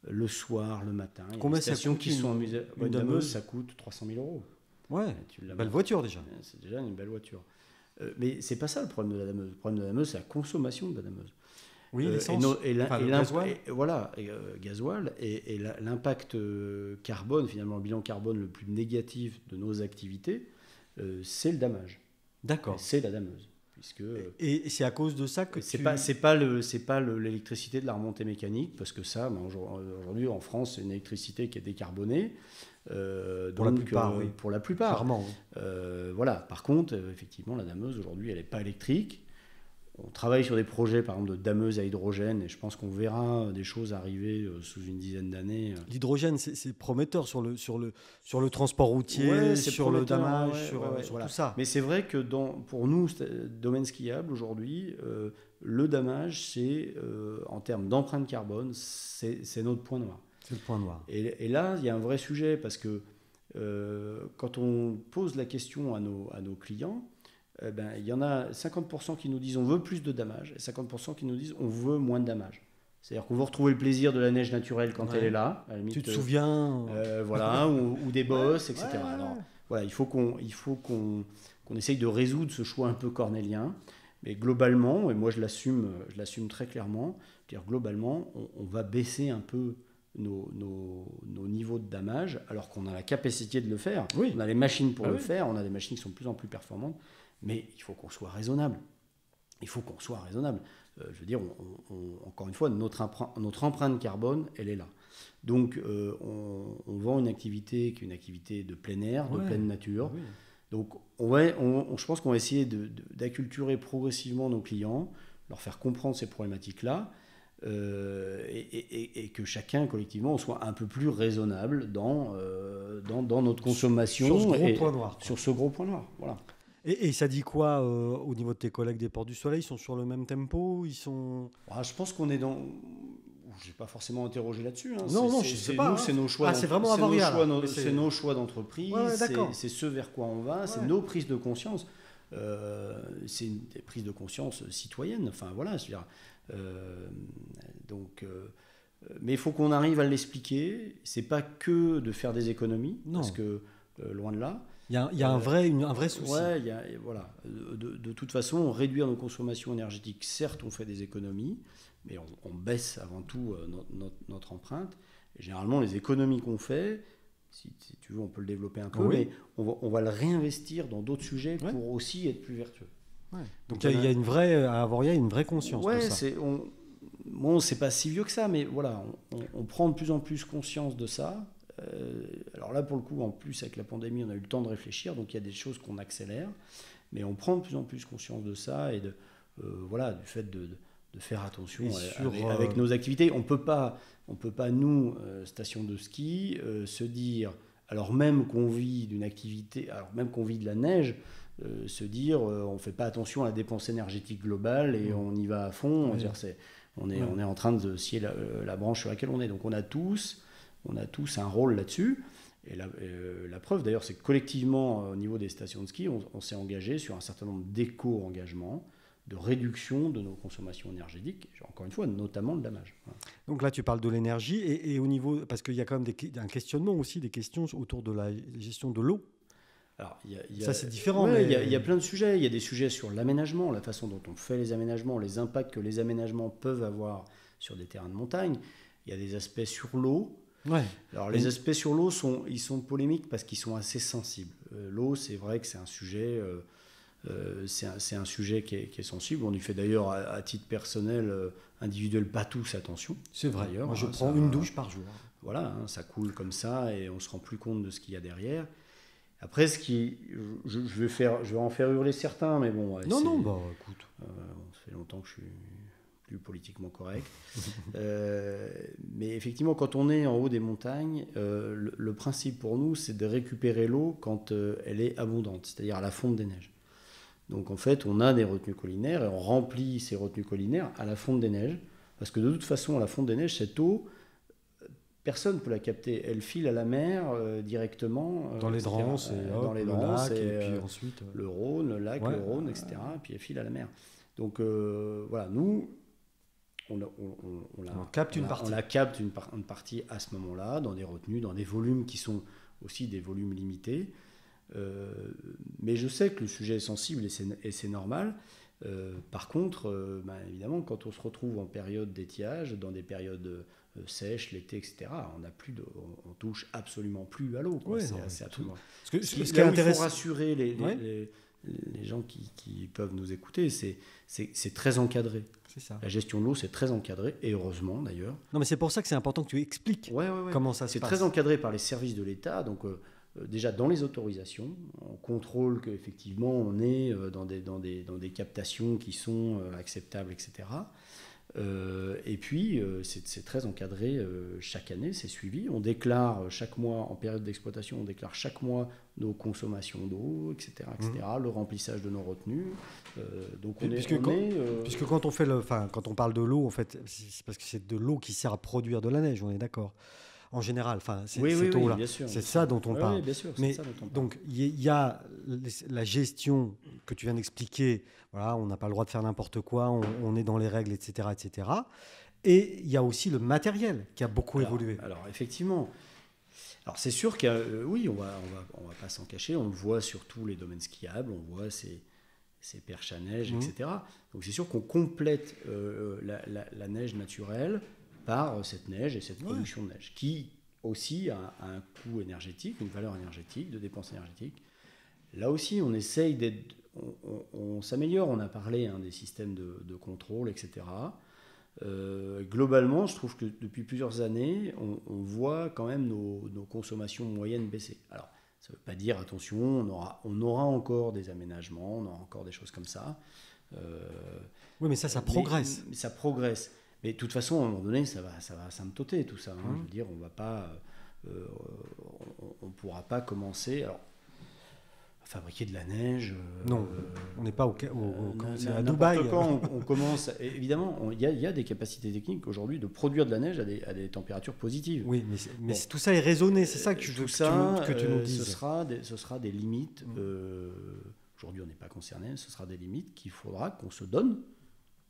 le soir, le matin. Combien ça coûte une dameuse, ça coûte 300 000 €. Ouais, belle voiture déjà. C'est déjà une belle voiture. Mais c'est pas ça le problème de la dameuse. Le problème de la dameuse, c'est la consommation de la dameuse. Oui, l'essence. Le gasoil. Voilà, gasoil. Et l'impact carbone, finalement, le bilan carbone le plus négatif de nos activités, c'est le damage. D'accord. C'est la dameuse. Puisque, et c'est à cause de ça que c'est pas l'électricité de la remontée mécanique, parce que ça, aujourd'hui en France, c'est une électricité qui est décarbonée. Pour la plupart, oui. Pour la plupart. Rarement. Oui. Voilà. Par contre, effectivement, la dameuse, aujourd'hui, elle n'est pas électrique. On travaille sur des projets, par exemple, de dameuse à hydrogène, et je pense qu'on verra des choses arriver sous une dizaine d'années. L'hydrogène, c'est prometteur sur le transport routier, sur le damage, sur voilà. tout ça. Mais c'est vrai que pour nous, domaine skiable, aujourd'hui, le damage, c'est, en termes d'empreinte carbone, c'est notre point noir. C'est le point noir. Et là, il y a un vrai sujet, parce que quand on pose la question à nos clients, il y en a 50% qui nous disent on veut plus de damage et 50% qui nous disent on veut moins de damage. C'est-à-dire qu'on veut retrouver le plaisir de la neige naturelle quand elle est là. À la limite, tu te souviens voilà, ou des bosses, etc. Alors, voilà, il faut qu'on essaye de résoudre ce choix un peu cornélien. Mais globalement, et moi je l'assume très clairement, c'est-à-dire globalement, on va baisser un peu nos niveaux de damage, alors qu'on a la capacité de le faire. Oui. On a les machines pour le faire, on a des machines qui sont de plus en plus performantes. Mais il faut qu'on soit raisonnable. Je veux dire, encore une fois, notre empreinte carbone, elle est là. Donc, on vend une activité qui est une activité de plein air, de pleine nature. Oui. Donc, je pense qu'on va essayer d'acculturer progressivement nos clients, leur faire comprendre ces problématiques-là, et que chacun, collectivement, on soit un peu plus raisonnable dans notre consommation. Sur ce gros point noir. Voilà. Et ça dit quoi au niveau de tes collègues des Portes du Soleil? Ils sont sur le même tempo? Je pense qu'on est dans... Je n'ai pas forcément interrogé là-dessus. Hein. Non, je sais pas. C'est nos choix. C'est vraiment Avoria. C'est nos choix d'entreprise. C'est ce vers quoi on va. C'est nos prises de conscience. C'est des prises de conscience citoyennes. Enfin, voilà. Mais il faut qu'on arrive à l'expliquer. C'est pas que de faire des économies. Non. Parce que, loin de là... Il y a un vrai souci. Ouais, voilà. De toute façon, réduire nos consommations énergétiques, certes, on fait des économies, mais on baisse avant tout notre empreinte. Et généralement, les économies qu'on fait, si tu veux, on peut le développer un peu, mais on va le réinvestir dans d'autres sujets pour aussi être plus vertueux. Ouais. Donc il y a une vraie, à Avoria, une vraie conscience de ça. C'est pas si vieux que ça, mais voilà, on prend de plus en plus conscience de ça. Alors là, pour le coup, en plus, avec la pandémie, on a eu le temps de réfléchir, donc il y a des choses qu'on accélère, mais on prend de plus en plus conscience de ça et du fait de faire attention avec nos activités. On peut pas, nous, station de ski, se dire, alors même qu'on vit d'une activité, alors même qu'on vit de la neige, se dire, on fait pas attention à la dépense énergétique globale et on y va à fond. On est en train de scier la branche sur laquelle on est. Donc on a tous un rôle là-dessus. Et la preuve, d'ailleurs, c'est que collectivement, au niveau des stations de ski, on s'est engagé sur un certain nombre d'éco-engagements de réduction de nos consommations énergétiques, encore une fois, notamment le damage. Voilà. Donc là, tu parles de l'énergie et au niveau, parce qu'il y a quand même un questionnement aussi, des questions autour de la gestion de l'eau. Alors, ça, c'est différent. Ouais, mais... il y a plein de sujets. Il y a des sujets sur l'aménagement, la façon dont on fait les aménagements, les impacts que les aménagements peuvent avoir sur des terrains de montagne. Il y a des aspects sur l'eau. Ouais. Alors, les aspects sur l'eau, ils sont polémiques parce qu'ils sont assez sensibles. L'eau, c'est vrai que c'est un sujet... c'est un sujet qui est sensible. On y fait d'ailleurs à titre personnel, individuel, pas tous attention. C'est vrai. D'ailleurs, moi, je prends une douche par jour. Voilà, ça coule comme ça et on se rend plus compte de ce qu'il y a derrière. Après, je vais en faire hurler certains, mais bon. Non, écoute. Ça fait longtemps que je suis plus politiquement correct. Mais effectivement, quand on est en haut des montagnes, le principe pour nous, c'est de récupérer l'eau quand elle est abondante, c'est-à-dire à la fonte des neiges. Donc en fait, on a des retenues collinaires et on remplit ces retenues collinaires à la fonte des neiges, parce que de toute façon, à la fonte des neiges, cette eau, personne ne peut la capter. Elle file à la mer directement. Dans les Drances, et puis ensuite... Le Rhône, le lac, le Rhône, etc. Et puis elle file à la mer. Donc voilà, nous, on capte une partie à ce moment-là, dans des retenues, dans des volumes qui sont aussi des volumes limités. Mais je sais que le sujet est sensible et c'est normal. Par contre, évidemment, quand on se retrouve en période d'étiage, dans des périodes sèches, l'été, etc., on touche absolument plus à l'eau. Ouais, c'est absolument. Ce qui est intéressant, il faut rassurer les gens qui peuvent nous écouter, c'est très encadré. C'est ça. La gestion de l'eau, c'est très encadré, et heureusement d'ailleurs. Non, mais c'est pour ça que c'est important que tu expliques comment ça se passe. C'est très encadré par les services de l'État, donc déjà dans les autorisations, on contrôle qu'effectivement on est dans des captations qui sont acceptables, etc. Et puis c'est très encadré chaque année, c'est suivi. On déclare chaque mois, en période d'exploitation, on déclare chaque mois nos consommations d'eau, etc., le remplissage de nos retenues. Donc puisque quand on parle de l'eau, en fait, c'est parce que c'est de l'eau qui sert à produire de la neige, on est d'accord. En général, cette eau-là, c'est ça dont on parle. Oui, bien sûr, mais ça dont on parle. Donc, il y a la gestion que tu viens d'expliquer. Voilà, on n'a pas le droit de faire n'importe quoi, on est dans les règles, etc., etc. Et il y a aussi le matériel qui a beaucoup évolué. Alors, effectivement. Alors, c'est sûr qu'on va pas s'en cacher. On le voit sur tous les domaines skiables. On voit ces perches à neige, etc. Donc, c'est sûr qu'on complète la neige naturelle par cette neige et cette production de neige, qui aussi a un coût énergétique, une valeur énergétique, de dépenses énergétiques. Là aussi, on essaye on s'améliore, on a parlé des systèmes de contrôle, etc. Globalement, je trouve que depuis plusieurs années, on voit quand même nos consommations moyennes baisser. Alors, ça ne veut pas dire, attention, on aura encore des aménagements, on aura encore des choses comme ça. Oui, mais ça progresse. Mais ça progresse. Mais de toute façon, à un moment donné, ça va asymptoter tout ça. Je veux dire, on va pas, on pourra pas commencer à fabriquer de la neige. Non, on n'est pas à Dubaï. Quand on commence, évidemment, il y a des capacités techniques aujourd'hui de produire de la neige à des températures positives. Oui, mais tout ça est raisonné, c'est ça que tu nous dises. Ce sera des limites. Aujourd'hui, on n'est pas concerné. Ce sera des limites qu'il faudra qu'on se donne.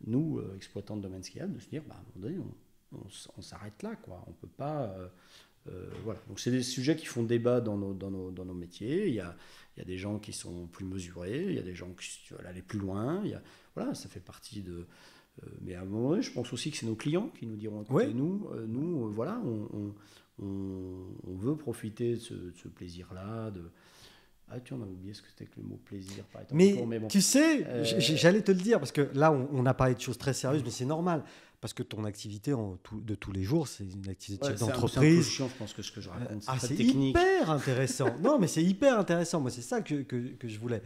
Nous, exploitants de domaines skiables, de se dire, à un moment donné, on s'arrête là, quoi. On peut pas... voilà. Donc, c'est des sujets qui font débat dans nos métiers. Il y a des gens qui sont plus mesurés, il y a des gens qui veulent aller plus loin. Voilà, ça fait partie de... mais à un moment donné, je pense aussi que c'est nos clients qui nous diront, écoutez, nous voilà, on veut profiter de ce plaisir-là, Ah, on a oublié ce que c'était que le mot plaisir, par exemple. Mais bon. Tu sais, j'allais te le dire, parce que là, on a parlé de choses très sérieuses, mais c'est normal. Parce que ton activité de tous les jours, c'est une activité de chef d'entreprise. C'est un peu chiant, je pense, que ce que je raconte. C'est hyper intéressant. Non, mais c'est hyper intéressant. Moi, c'est ça que je voulais.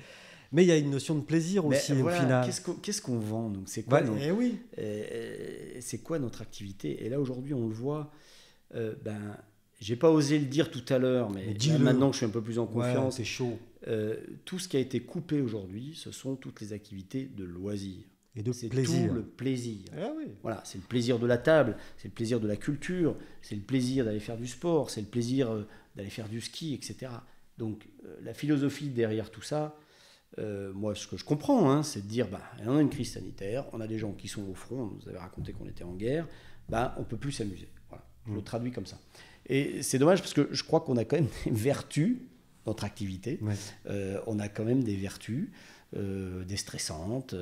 Mais il y a une notion de plaisir aussi, au final. Qu'est-ce qu'on vend, donc c'est quoi, c'est quoi notre activité? Et là, aujourd'hui, on le voit... j'ai pas osé le dire tout à l'heure, mais maintenant que je suis un peu plus en confiance, c'est chaud. Tout ce qui a été coupé aujourd'hui, ce sont toutes les activités de loisirs. Et de c'est plaisir. tout le plaisir. Ah oui. Voilà, c'est le plaisir de la table, c'est le plaisir de la culture, c'est le plaisir d'aller faire du sport, c'est le plaisir d'aller faire du ski, etc. Donc la philosophie derrière tout ça, Moi, ce que je comprends, hein, c'est de dire, on a une crise sanitaire, on a des gens qui sont au front, on nous avait raconté qu'on était en guerre, on ne peut plus s'amuser. Voilà, je le traduis comme ça. Et c'est dommage parce que je crois qu'on a quand même des vertus, notre activité. Ouais. On a quand même des vertus, déstressantes.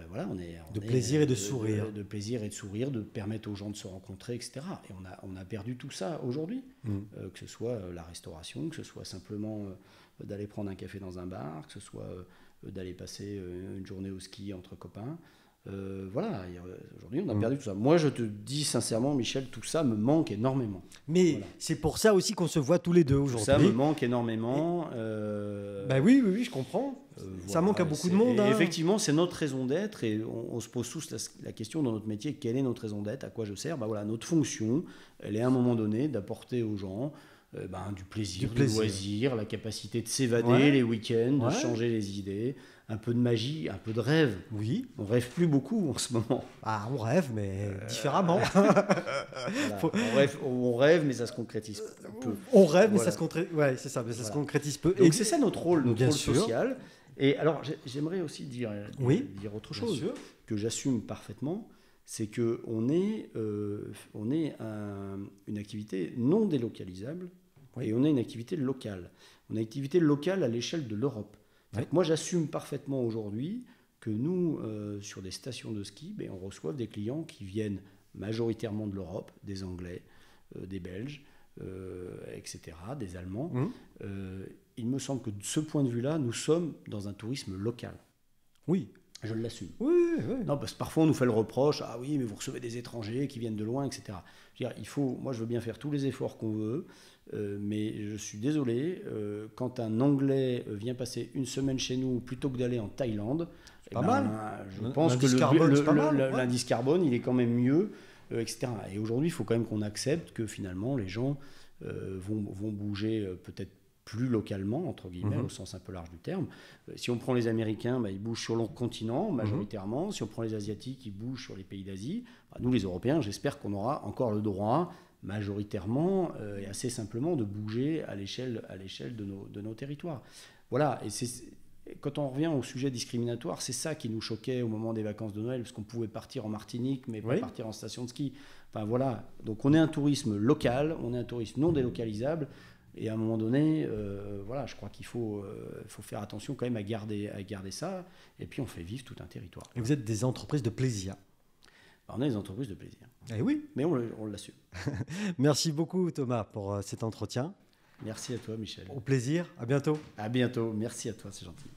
Voilà, de plaisir et de sourire. De plaisir et de sourire, de permettre aux gens de se rencontrer, etc. Et on a perdu tout ça aujourd'hui. Que ce soit la restauration, que ce soit simplement d'aller prendre un café dans un bar, que ce soit d'aller passer une journée au ski entre copains. Voilà, aujourd'hui on a perdu tout ça. Moi je te dis sincèrement, Michel, tout ça me manque énormément. Mais voilà. C'est pour ça aussi qu'on se voit tous les deux aujourd'hui. Ça me manque énormément. Oui, je comprends. Ça manque à beaucoup de monde. Hein. Effectivement, c'est notre raison d'être et on se pose tous la question dans notre métier, quelle est notre raison d'être, à quoi je sers. Voilà, notre fonction, elle est à un moment donné d'apporter aux gens du plaisir, du loisir, la capacité de s'évader les week-ends, de changer les idées. Un peu de magie, un peu de rêve. Oui. On rêve plus beaucoup en ce moment. On rêve, mais différemment. Voilà. On rêve, mais ça se concrétise peu. On rêve, mais ça se concrétise. Ouais, c'est ça, mais ça se concrétise peu. Donc c'est ça notre rôle, social. Et alors j'aimerais aussi dire autre chose que j'assume parfaitement, c'est que on est une activité non délocalisable et on est une activité locale. On a une activité locale à l'échelle de l'Europe. Moi, j'assume parfaitement aujourd'hui que nous, sur des stations de ski, on reçoit des clients qui viennent majoritairement de l'Europe, des Anglais, des Belges, etc., des Allemands. Il me semble que de ce point de vue-là, nous sommes dans un tourisme local. Oui. Je l'assume. Oui. Non, parce que parfois on nous fait le reproche, ah oui, mais vous recevez des étrangers qui viennent de loin, etc. Je veux dire, moi je veux bien faire tous les efforts qu'on veut, mais je suis désolé, quand un Anglais vient passer une semaine chez nous plutôt que d'aller en Thaïlande, pas mal. Je pense que l'indice carbone, il est quand même mieux, etc. Et aujourd'hui, il faut quand même qu'on accepte que finalement les gens vont bouger peut-être plus localement, entre guillemets, au sens un peu large du terme. Si on prend les Américains, ils bougent sur le continent, majoritairement. Si on prend les Asiatiques, ils bougent sur les pays d'Asie. Nous, les Européens, j'espère qu'on aura encore le droit, majoritairement et assez simplement, de bouger à l'échelle de nos territoires. Voilà, et quand on revient au sujet discriminatoire, c'est ça qui nous choquait au moment des vacances de Noël, parce qu'on pouvait partir en Martinique, mais pas partir en station de ski. Enfin, voilà, donc on est un tourisme local, on est un tourisme non délocalisable. Et à un moment donné, je crois qu'il faut faire attention quand même à garder ça. Et puis on fait vivre tout un territoire. Et vous êtes des entreprises de plaisir. On est des entreprises de plaisir. Eh oui. Mais on l'assume. Merci beaucoup Thomas pour cet entretien. Merci à toi Michel. Au plaisir, à bientôt. À bientôt, merci à toi, c'est gentil.